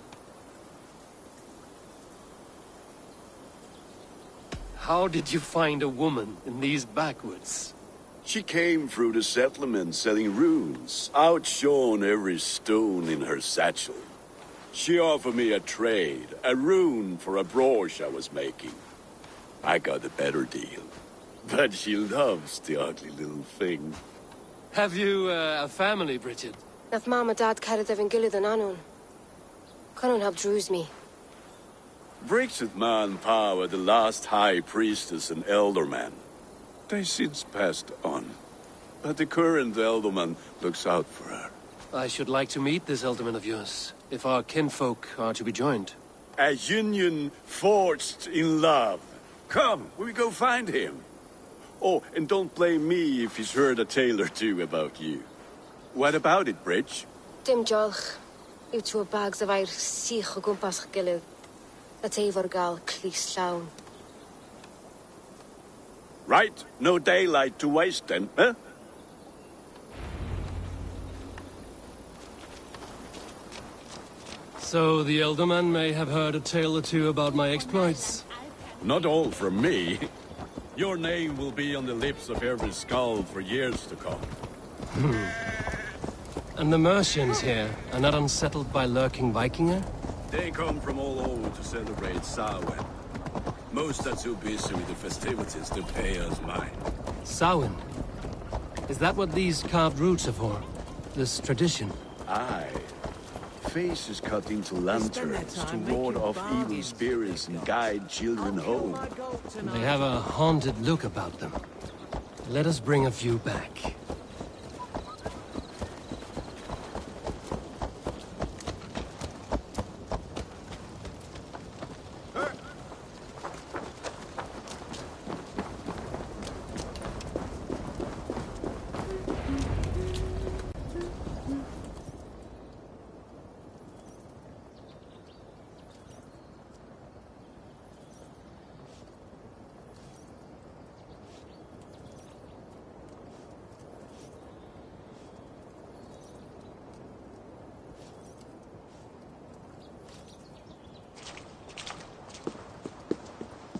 How did you find a woman in these backwoods? She came through the settlement selling runes, outshone every stone in her satchel. She offered me a trade, a rune for a brooch I was making. I got a better deal. But she loves the ugly little thing. Have you a family, Bridget? Nath Mom and Dad carried them gilid and Anun. Conun helped druise me. Bridget Man Pa were the last high priestess and elderman. They since passed on. But the current elderman looks out for her. I should like to meet this elderman of yours, if our kinfolk are to be joined. A union forged in love. Come, we go find him. Oh, and don't blame me if he's heard a tale or two about you. What about it, Bridge? Dim jolch. Yw tŵ bags of air sich o gwmpas gilid. A teifwr gal clis llawn. Right, no daylight to waste then, huh? So the elderman may have heard a tale or two about my exploits. Not all from me. Your name will be on the lips of every skull for years to come. And the Mercians here are not unsettled by lurking Vikinger? They come from all over to celebrate Samhain. Most are too busy with the festivities to pay us mind. Samhain? Is that what these carved roots are for? This tradition? Aye. faces cut into lanterns to ward off evil spirits and guide children home. They have a haunted look about them. Let us bring a few back.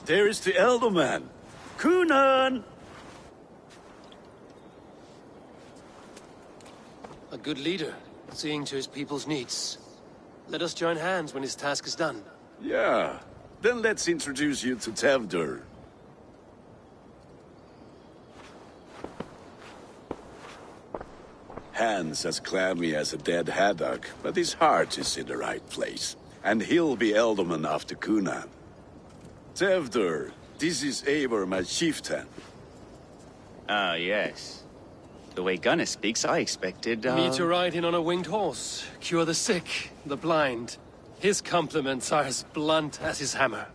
There is the elder man. Cunan! A good leader, seeing to his people's needs. Let us join hands when his task is done. Yeah. Then let's introduce you to Tevdur. Hands as clammy as a dead haddock, but his heart is in the right place. And he'll be Elderman after Cunan. Tevdur, this is Eivor, my chieftain. Ah, yes. The way Gunnar speaks, I expected, Me to ride in on a winged horse, cure the sick, the blind. His compliments are as blunt as his hammer.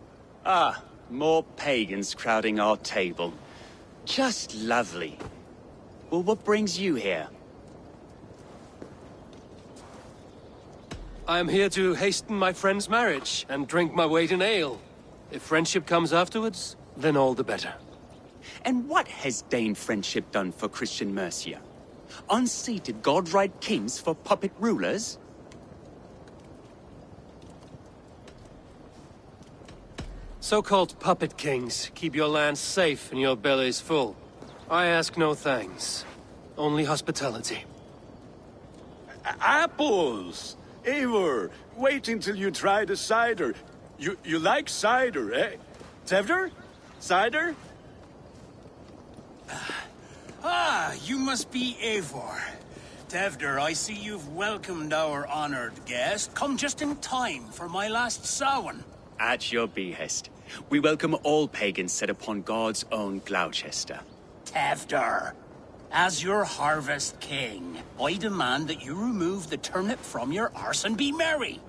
Ah, more pagans crowding our table. Just lovely. Well, what brings you here? I am here to hasten my friend's marriage and drink my weight in ale. If friendship comes afterwards, then all the better. And what has Dane friendship done for Christian Mercia? Unseated godright kings for puppet rulers? So-called puppet kings keep your lands safe and your bellies full. I ask no thanks, only hospitality. Apples! Eivor, wait until you try the cider. You like cider, eh? Tevdur? Cider? Ah, you must be Eivor. Tevdur, I see you've welcomed our honored guest. Come just in time for my last Samhain. At your behest. We welcome all pagans set upon God's own Gloucester. Tevdur, as your harvest king, I demand that you remove the turnip from your arse and be merry.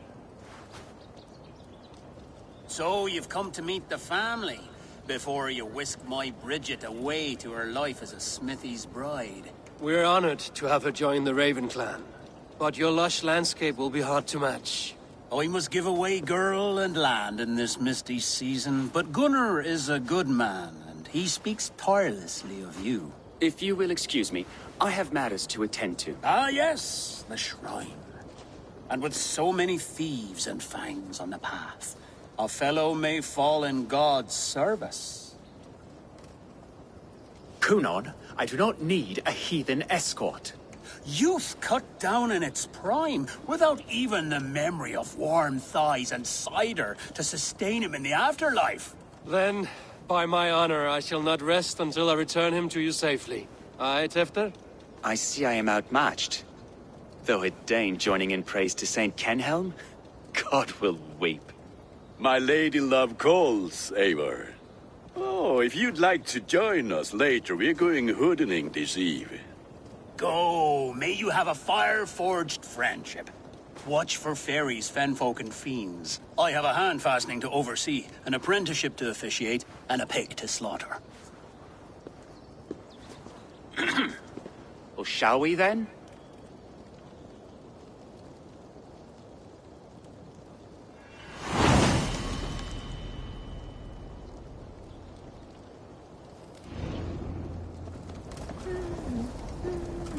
So you've come to meet the family, before you whisk my Bridget away to her life as a smithy's bride. We're honored to have her join the Raven clan, but your lush landscape will be hard to match. I must give away girl and land in this misty season, but Gunnar is a good man, and he speaks tirelessly of you. If you will excuse me, I have matters to attend to. Ah, yes, the shrine. And with so many thieves and fangs on the path, a fellow may fall in God's service. Cunan, I do not need a heathen escort. Youth cut down in its prime, without even the memory of warm thighs and cider to sustain him in the afterlife. Then, by my honor, I shall not rest until I return him to you safely. Aye, Tefter? I see I am outmatched. Though a Dane joining in praise to Saint Kenhelm, God will weep. My lady love calls, Eivor. Oh, if you'd like to join us later, we're going hoodening this eve. Go, may you have a fire-forged friendship. Watch for fairies, fenfolk, and fiends. I have a hand fastening to oversee, an apprenticeship to officiate, and a pig to slaughter. Well, shall we then?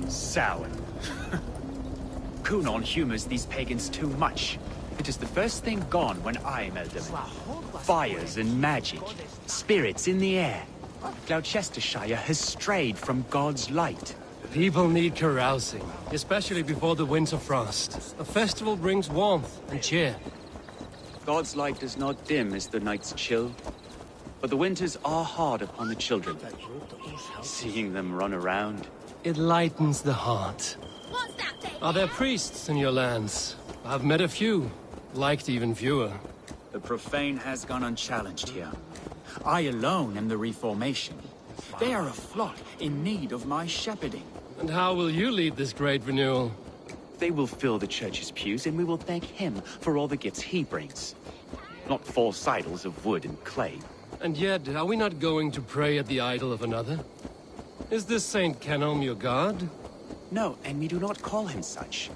Sour. Cunan humors these pagans too much. It is the first thing gone when I am Elderman. Fires and magic, spirits in the air. Gloucestershire has strayed from God's light. People need carousing, especially before the winter frost. A festival brings warmth and cheer. God's light does not dim as the nights chill, but the winters are hard upon the children. Seeing them run around, it lightens the heart. Are there priests in your lands? I've met a few. Liked even fewer. The profane has gone unchallenged here. I alone am the Reformation. They are a flock in need of my shepherding. And how will you lead this great renewal? They will fill the church's pews, and we will thank him for all the gifts he brings. Not false idols of wood and clay. And yet, are we not going to pray at the idol of another? Is this Saint Kenelm your god? No, and we do not call him such.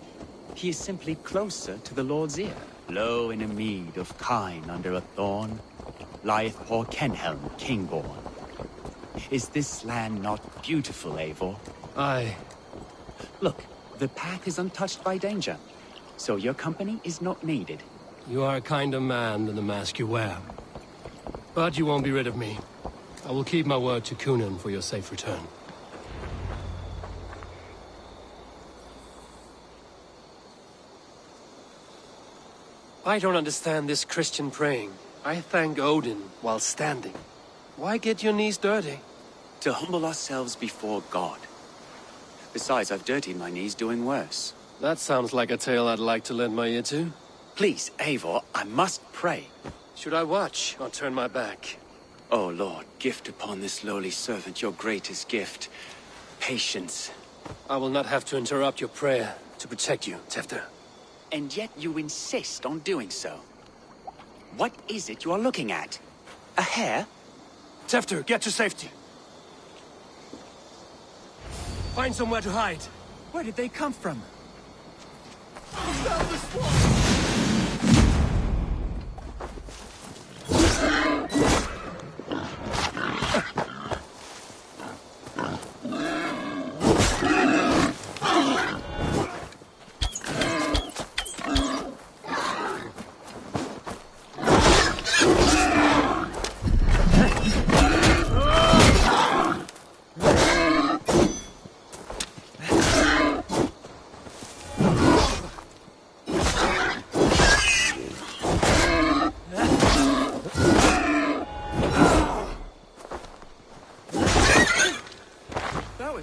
He is simply closer to the Lord's ear. Low in a mead of kine under a thorn, lieth poor Kenhelm, king-born. Is this land not beautiful, Eivor? Aye. Look, the path is untouched by danger, so your company is not needed. You are a kinder man than the mask you wear. But you won't be rid of me. I will keep my word to Kunan for your safe return. I don't understand this Christian praying. I thank Odin while standing. Why get your knees dirty? To humble ourselves before God. Besides, I've dirtied my knees doing worse. That sounds like a tale I'd like to lend my ear to. Please, Eivor, I must pray. Should I watch or turn my back? Oh, Lord, gift upon this lowly servant your greatest gift. Patience. I will not have to interrupt your prayer to protect you, Tefter. And yet you insist on doing so. What is it you are looking at? A hare? Tefter, get to safety. Find somewhere to hide. Where did they come from?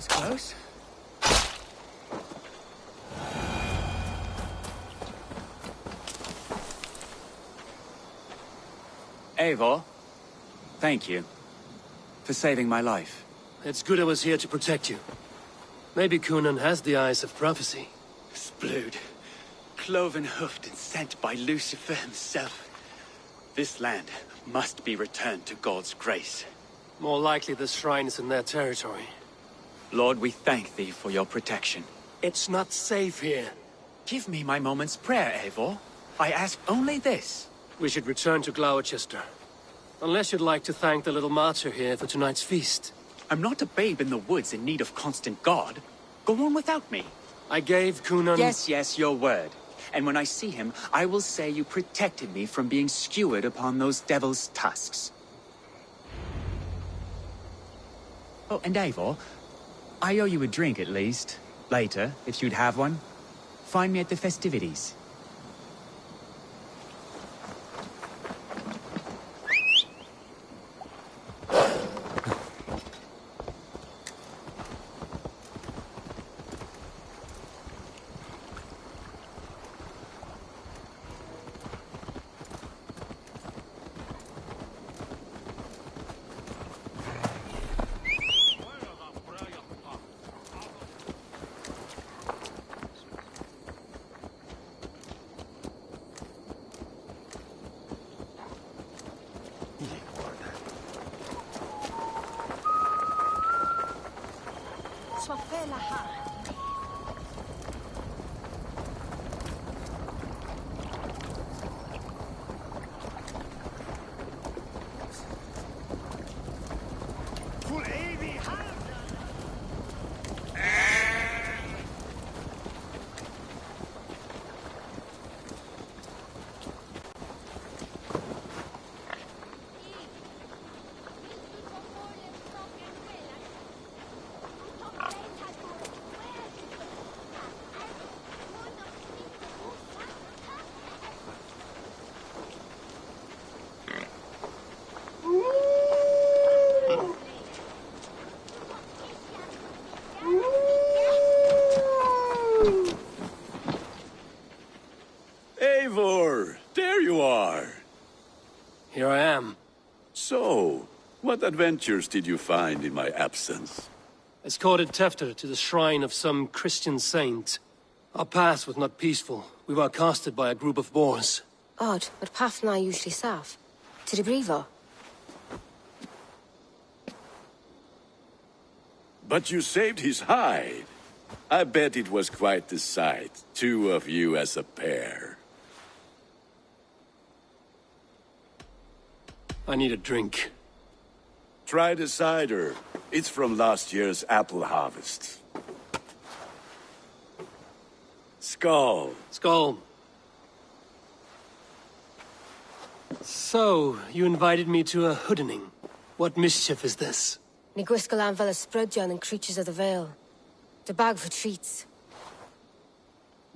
Close. Eivor, thank you for saving my life. It's good I was here to protect you. Maybe Kunan has the eyes of prophecy. Splood, cloven-hoofed and sent by Lucifer himself. This land must be returned to God's grace. More likely the shrine is in their territory. Lord, we thank thee for your protection. It's not safe here. Give me my moment's prayer, Eivor. I ask only this. We should return to Gloucester. Unless you'd like to thank the little martyr here for tonight's feast. I'm not a babe in the woods in need of constant guard. Go on without me. I gave Kunan... Yes, your word. And when I see him, I will say you protected me from being skewered upon those devil's tusks. Oh, and Eivor, I owe you a drink at least. Later, if you'd have one. Find me at the festivities. What adventures did you find in my absence? Escorted Tefter to the shrine of some Christian saint. Our path was not peaceful. We were accosted by a group of boars. Odd, but path na usually safe. To the Brevo. But you saved his hide. I bet it was quite the sight. Two of you as a pair. I need a drink. Try the cider. It's from last year's apple harvest. Skull. Skull. So, you invited me to a hoodening. What mischief is this? Ni gwisgalan fel ysbrydion and creatures of the Vale. The bag for treats.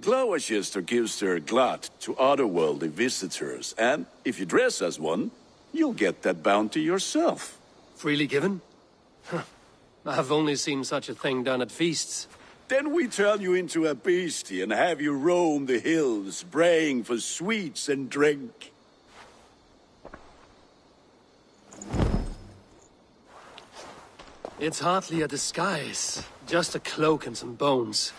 Gloucester gives their glut to otherworldly visitors, and if you dress as one, you'll get that bounty yourself. Freely given? Huh. I've only seen such a thing done at feasts. Then we turn you into a beastie and have you roam the hills, braying for sweets and drink. It's hardly a disguise. Just a cloak and some bones.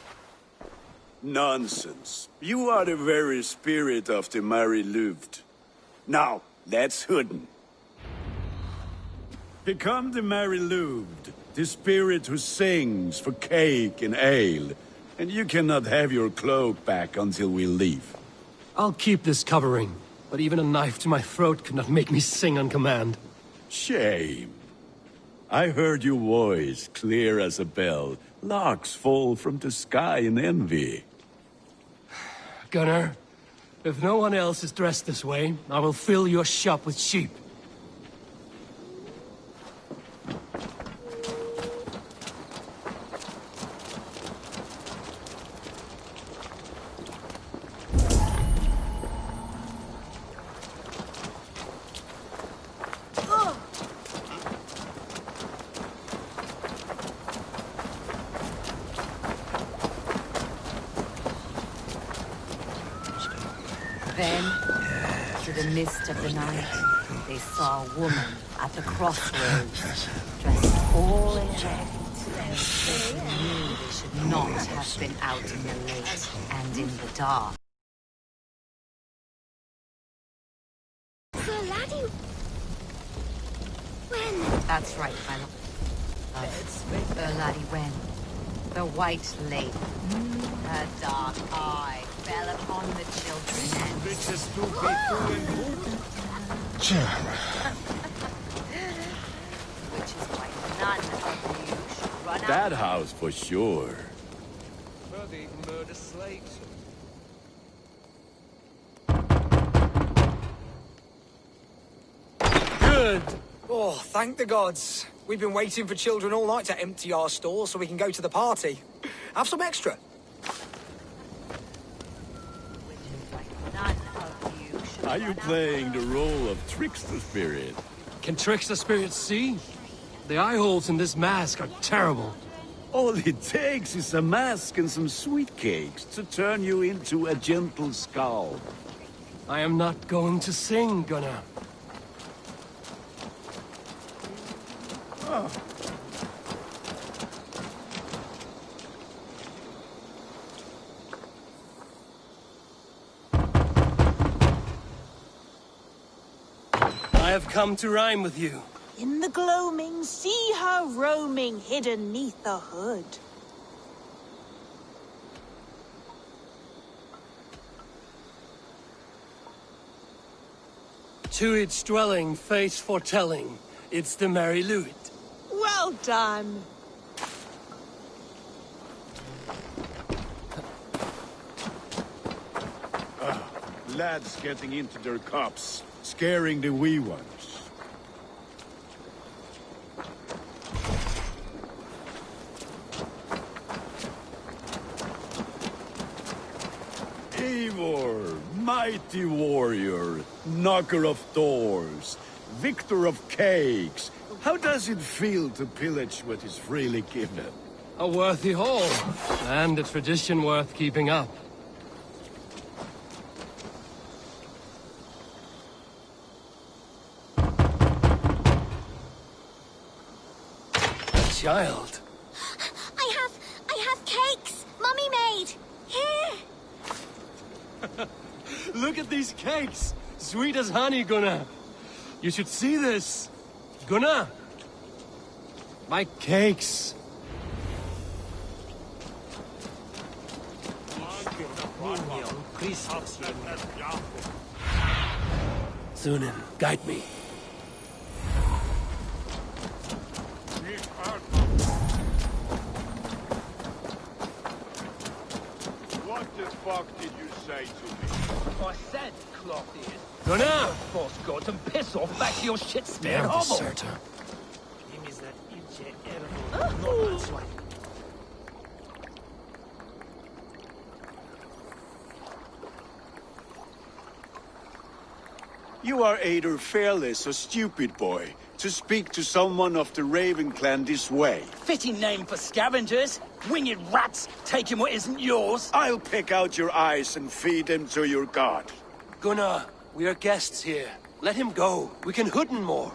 Nonsense. You are the very spirit of the Mary Louved. Now, let's hooden. Become the Mary Louved, the spirit who sings for cake and ale, and you cannot have your cloak back until we leave. I'll keep this covering, but even a knife to my throat could not make me sing on command. Shame. I heard your voice clear as a bell. Larks fall from the sky in envy. Gunnar, if no one else is dressed this way, I will fill your shop with sheep. Then, to the mist of the night, they saw a woman at the crossroads, dressed all in red. They knew they should not have been out in the late and in the dark. Sir Laddie... When? That's right, my love. Sir Laddie Wen, the White Lady. Her dark eye fell upon the children and... Which is why none of you should run out. That house for sure. Murder slaves. Good! Oh, thank the gods. We've been waiting for children all night to empty our stores so we can go to the party. Have some extra. Are you playing the role of trickster spirit? Can trickster spirits see? The eye holes in this mask are terrible. All it takes is a mask and some sweet cakes to turn you into a gentle skull. I am not going to sing, Gunnar. Oh. I have come to rhyme with you. In the gloaming, see her roaming hidden neath the hood. To its dwelling, face foretelling, it's the Mary Louis. Well done. Lads getting into their cups, scaring the wee ones. Eivor, mighty warrior, knocker of doors, victor of cakes. How does it feel to pillage what is freely given? A worthy haul, and a tradition worth keeping up. child. I have cakes! Mummy made! Here! Look at these cakes! Sweet as honey, Gunnar. You should see this. Gunnar! My cakes. Sunan, guide me. What the fuck did you say to me? I said, cloth ears. Gunnar! Force gods and piss off back to your shit-smeared Damn hovel. deserter. You are either fearless or stupid, boy, to speak to someone of the Raven clan this way. Fitting name for scavengers. Winged rats taking what isn't yours. I'll pick out your eyes and feed them to your god. Gunnar, we are guests here. Let him go. We can hooden more.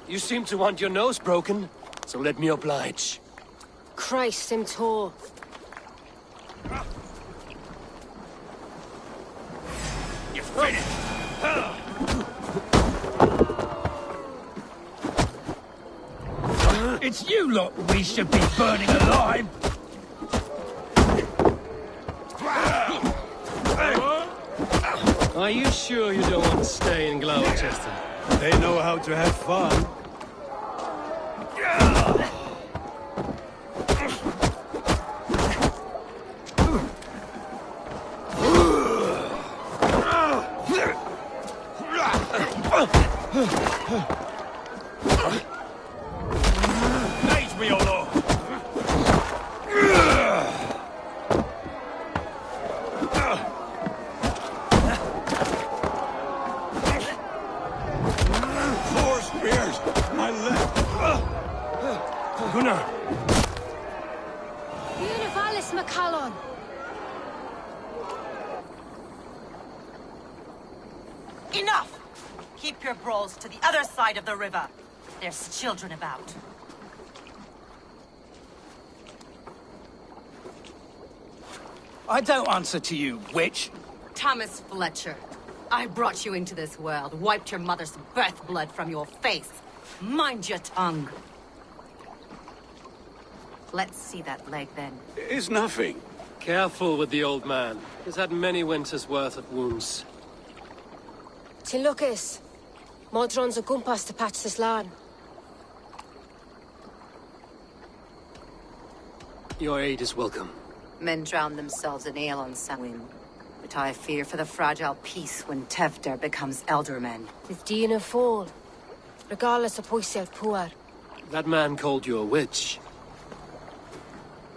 You seem to want your nose broken, so let me oblige. Christ, him tall. You finished. It's you lot we should be burning alive. Are you sure you don't want to stay in Gloucester? They know how to have fun. Mage me, O Lord. Four spears! My left! Gunnar! Univalis Macallon! Enough! Keep your brawls to the other side of the river. There's children about. I don't answer to you, witch. Thomas Fletcher, I brought you into this world, wiped your mother's birth blood from your face. Mind your tongue. Let's see that leg, then. It's nothing. Careful with the old man. He's had many winters' worth of wounds. Tilukis. Modron's a gumpas to patch this land. Your aid is welcome. Men drown themselves in ale on Samhain. But I fear for the fragile peace when Tevder becomes eldermen. With Dina fall. Regardless of Poiset Puar. That man called you a witch.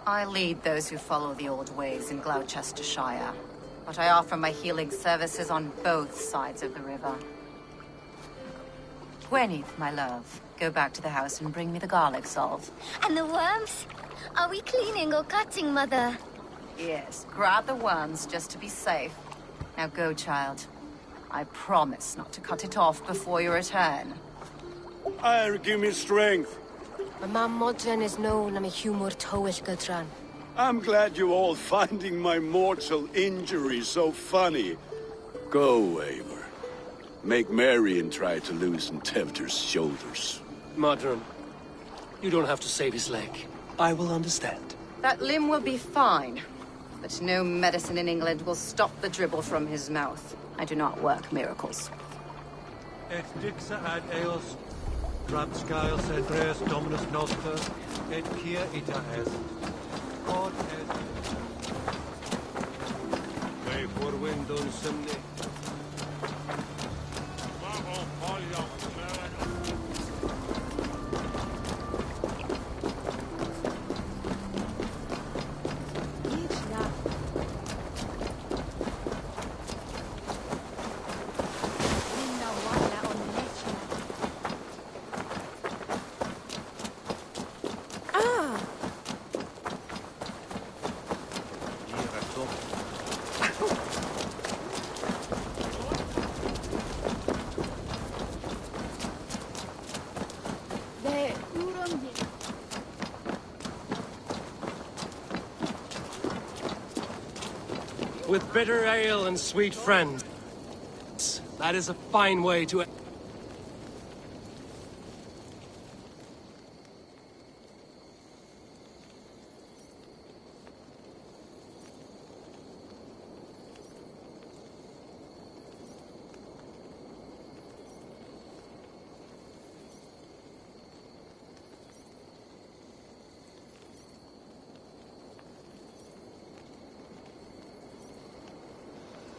I lead those who follow the old ways in Gloucestershire. But I offer my healing services on both sides of the river. Gwyneth, my love, go back to the house and bring me the garlic salve. And the worms? Are we cleaning or cutting, Mother? Yes, grab the worms just to be safe. Now go, child. I promise not to cut it off before your return. Give me strength. My mam Modron is known am a humor towish Gudran. I'm glad you all finding my mortal injury so funny. Go, Eivor. Make merry and try to loosen Tevder's shoulders. Modron, you don't have to save his leg. I will understand. That limb will be fine. But no medicine in England will stop the dribble from his mouth. I do not work miracles. Et dixa ad eos, Drabscael sedres dominus noster, et kia ita est. Quod est. Quae forwindum simne. with bitter ale and sweet friends. That is a fine way to...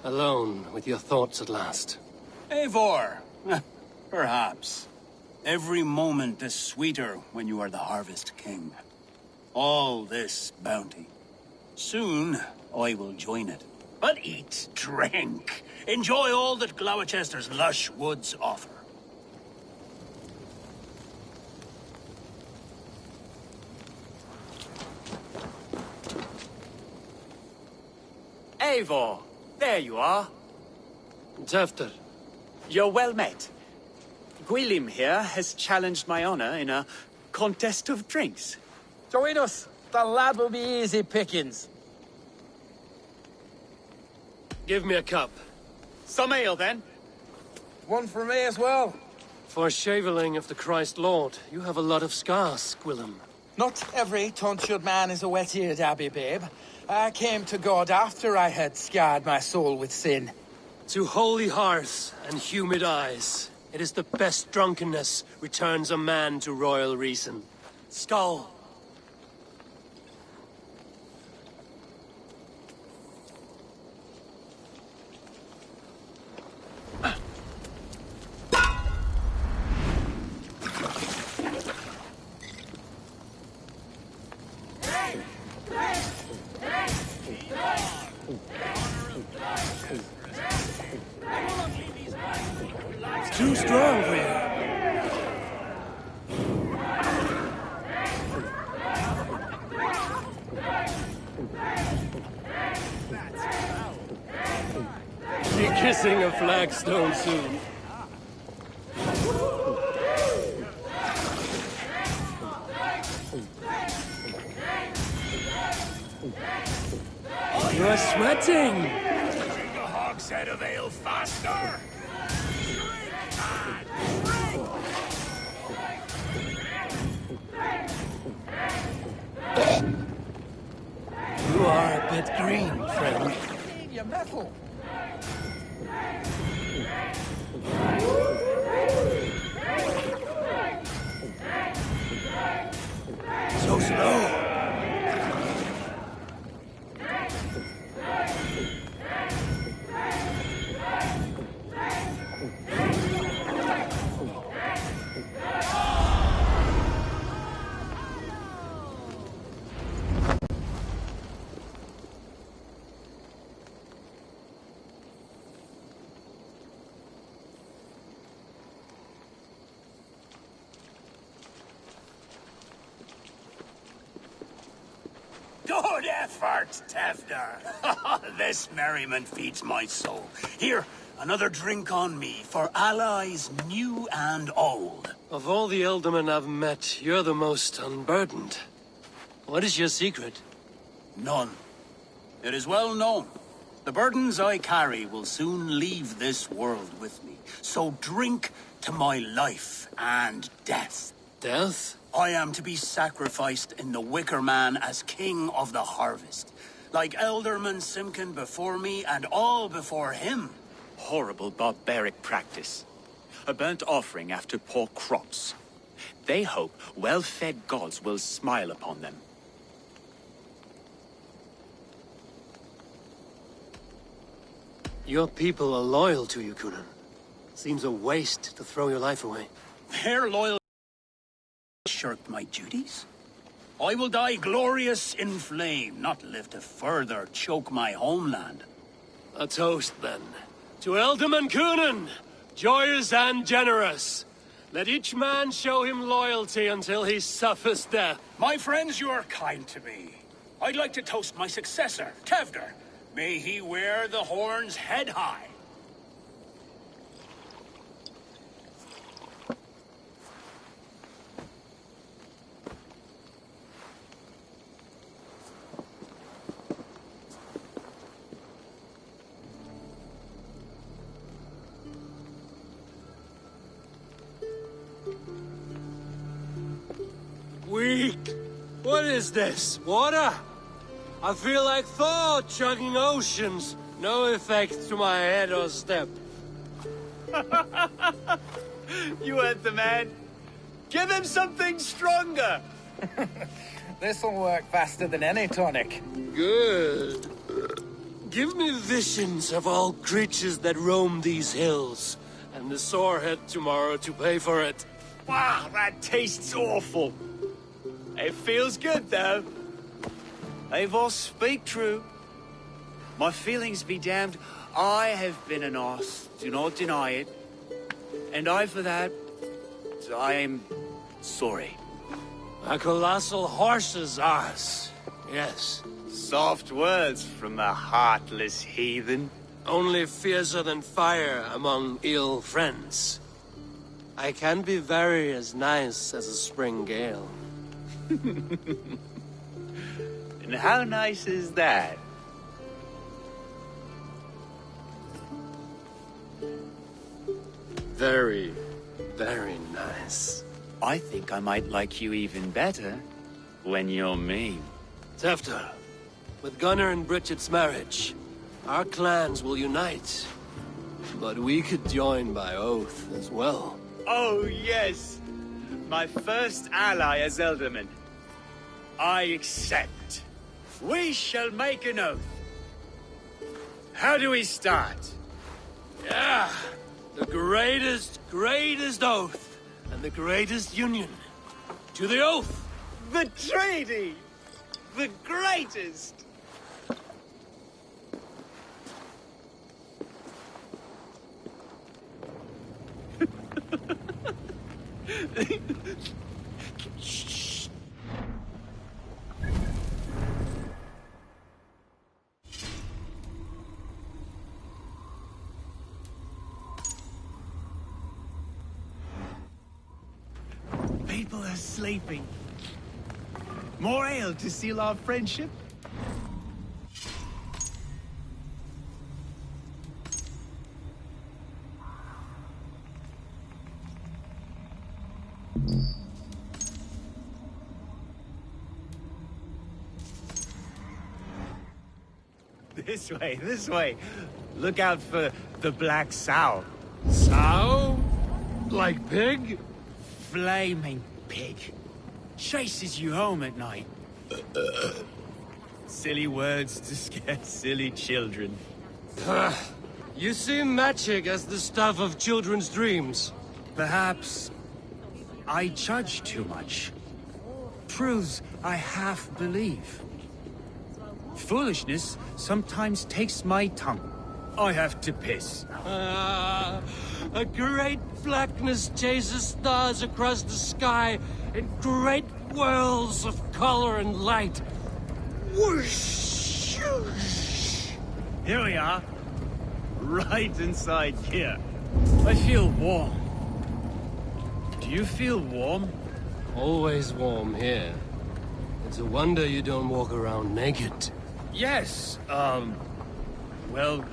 Alone with your thoughts at last. Eivor! Perhaps. Every moment is sweeter when you are the Harvest King. All this bounty. Soon, I will join it. But eat, drink, enjoy all that Gloucester's lush woods offer. Eivor! There you are. Tefter. You're well met. Gwilym here has challenged my honor in a contest of drinks. Join us. The lad will be easy pickings. Give me a cup. Some ale, then. One for me as well. For shaveling of the Christ Lord, you have a lot of scars, Gwilym. Not every tonsured man is a wet-eared abbey, babe. I came to God after I had scarred my soul with sin. To holy hearths and humid eyes, it is the best drunkenness returns a man to royal reason. Skull. It's too strong for you. Be kissing a flagstone soon. You're sweating! Drink a hogshead of ale faster! You are a bit green, friend. Your metal. So slow. Good effort, Tefder. This merriment feeds my soul. Here, another drink on me for allies new and old. Of all the Ealdormen I've met, you're the most unburdened. What is your secret? None. It is well known. The burdens I carry will soon leave this world with me. So drink to my life and death. Death? I am to be sacrificed in the Wicker Man as king of the harvest. Like Elderman Simkin before me and all before him. Horrible barbaric practice. A burnt offering after poor crops. They hope well-fed gods will smile upon them. Your people are loyal to you, Kunan. Seems a waste to throw your life away. Their loyalty shirked my duties. I will die glorious in flame, not live to further choke my homeland. A toast, then. To Ealdorman Kunan, joyous and generous. Let each man show him loyalty until he suffers death. My friends, you are kind to me. I'd like to toast my successor, Tefder. May he wear the horns head high. Weak. What is this? Water? I feel like Thor chugging oceans. No effect to my head or step. You heard the man. Give him something stronger. This'll work faster than any tonic. Good. Give me visions of all creatures that roam these hills, and the sorehead tomorrow to pay for it. Wow, that tastes awful. It feels good, though. Eivor, speak true. My feelings be damned. I have been an arse, do not deny it. And I, for that, I am sorry. A colossal horse's arse, yes. Soft words from the heartless heathen. Only fiercer than fire among ill friends. I can be very as nice as a spring gale. And how nice is that? Very, very nice. I think I might like you even better when you're mean. Tefter, with Gunnar and Bridget's marriage, our clans will unite. But we could join by oath as well. Oh, yes. My first ally as Elderman. I accept. We shall make an oath. How do we start? Yeah, the greatest oath, and the greatest union. To the oath! The treaty! The greatest! Shh. People are sleeping. More ale to seal our friendship? This way, this way. Look out for the black sow. Sow? Like pig? Flaming pig. Chases you home at night. Silly words to scare silly children. You see magic as the stuff of children's dreams. Perhaps I judge too much. Truths I half believe. Foolishness sometimes takes my tongue. I have to piss. A great blackness chases stars across the sky in great whirls of color and light. Whoosh! Here we are. Right inside here. I feel warm. Do you feel warm? Always warm here. It's a wonder you don't walk around naked. Yes, well,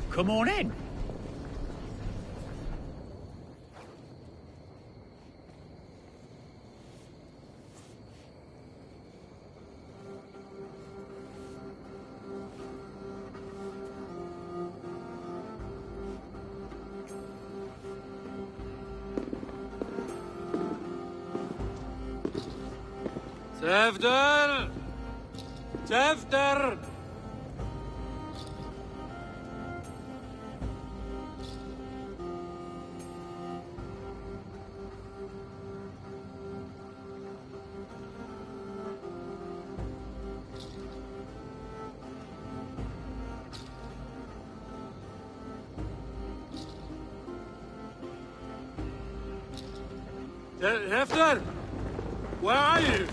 come on in. Tefter! Tefter! Hefner! Where are you?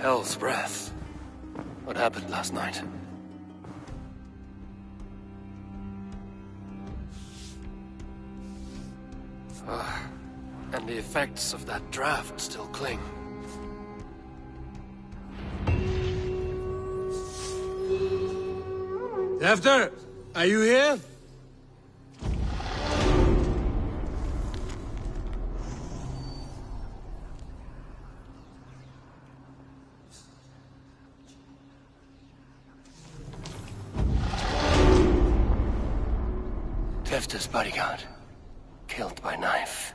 Hell's breath. What happened last night? And the effects of that draft still cling. After, are you here? Tefta's bodyguard, killed by knife.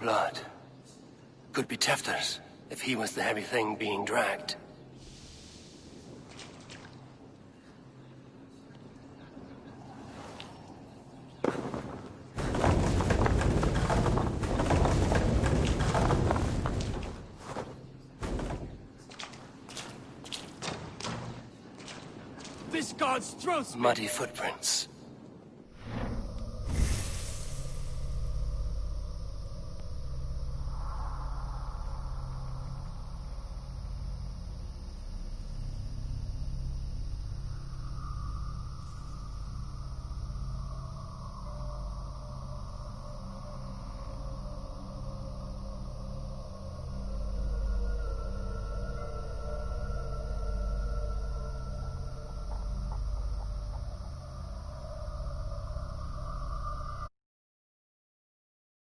Blood. Could be Tefta's, if he was the heavy thing being dragged. This god's throat's Muddy footprints.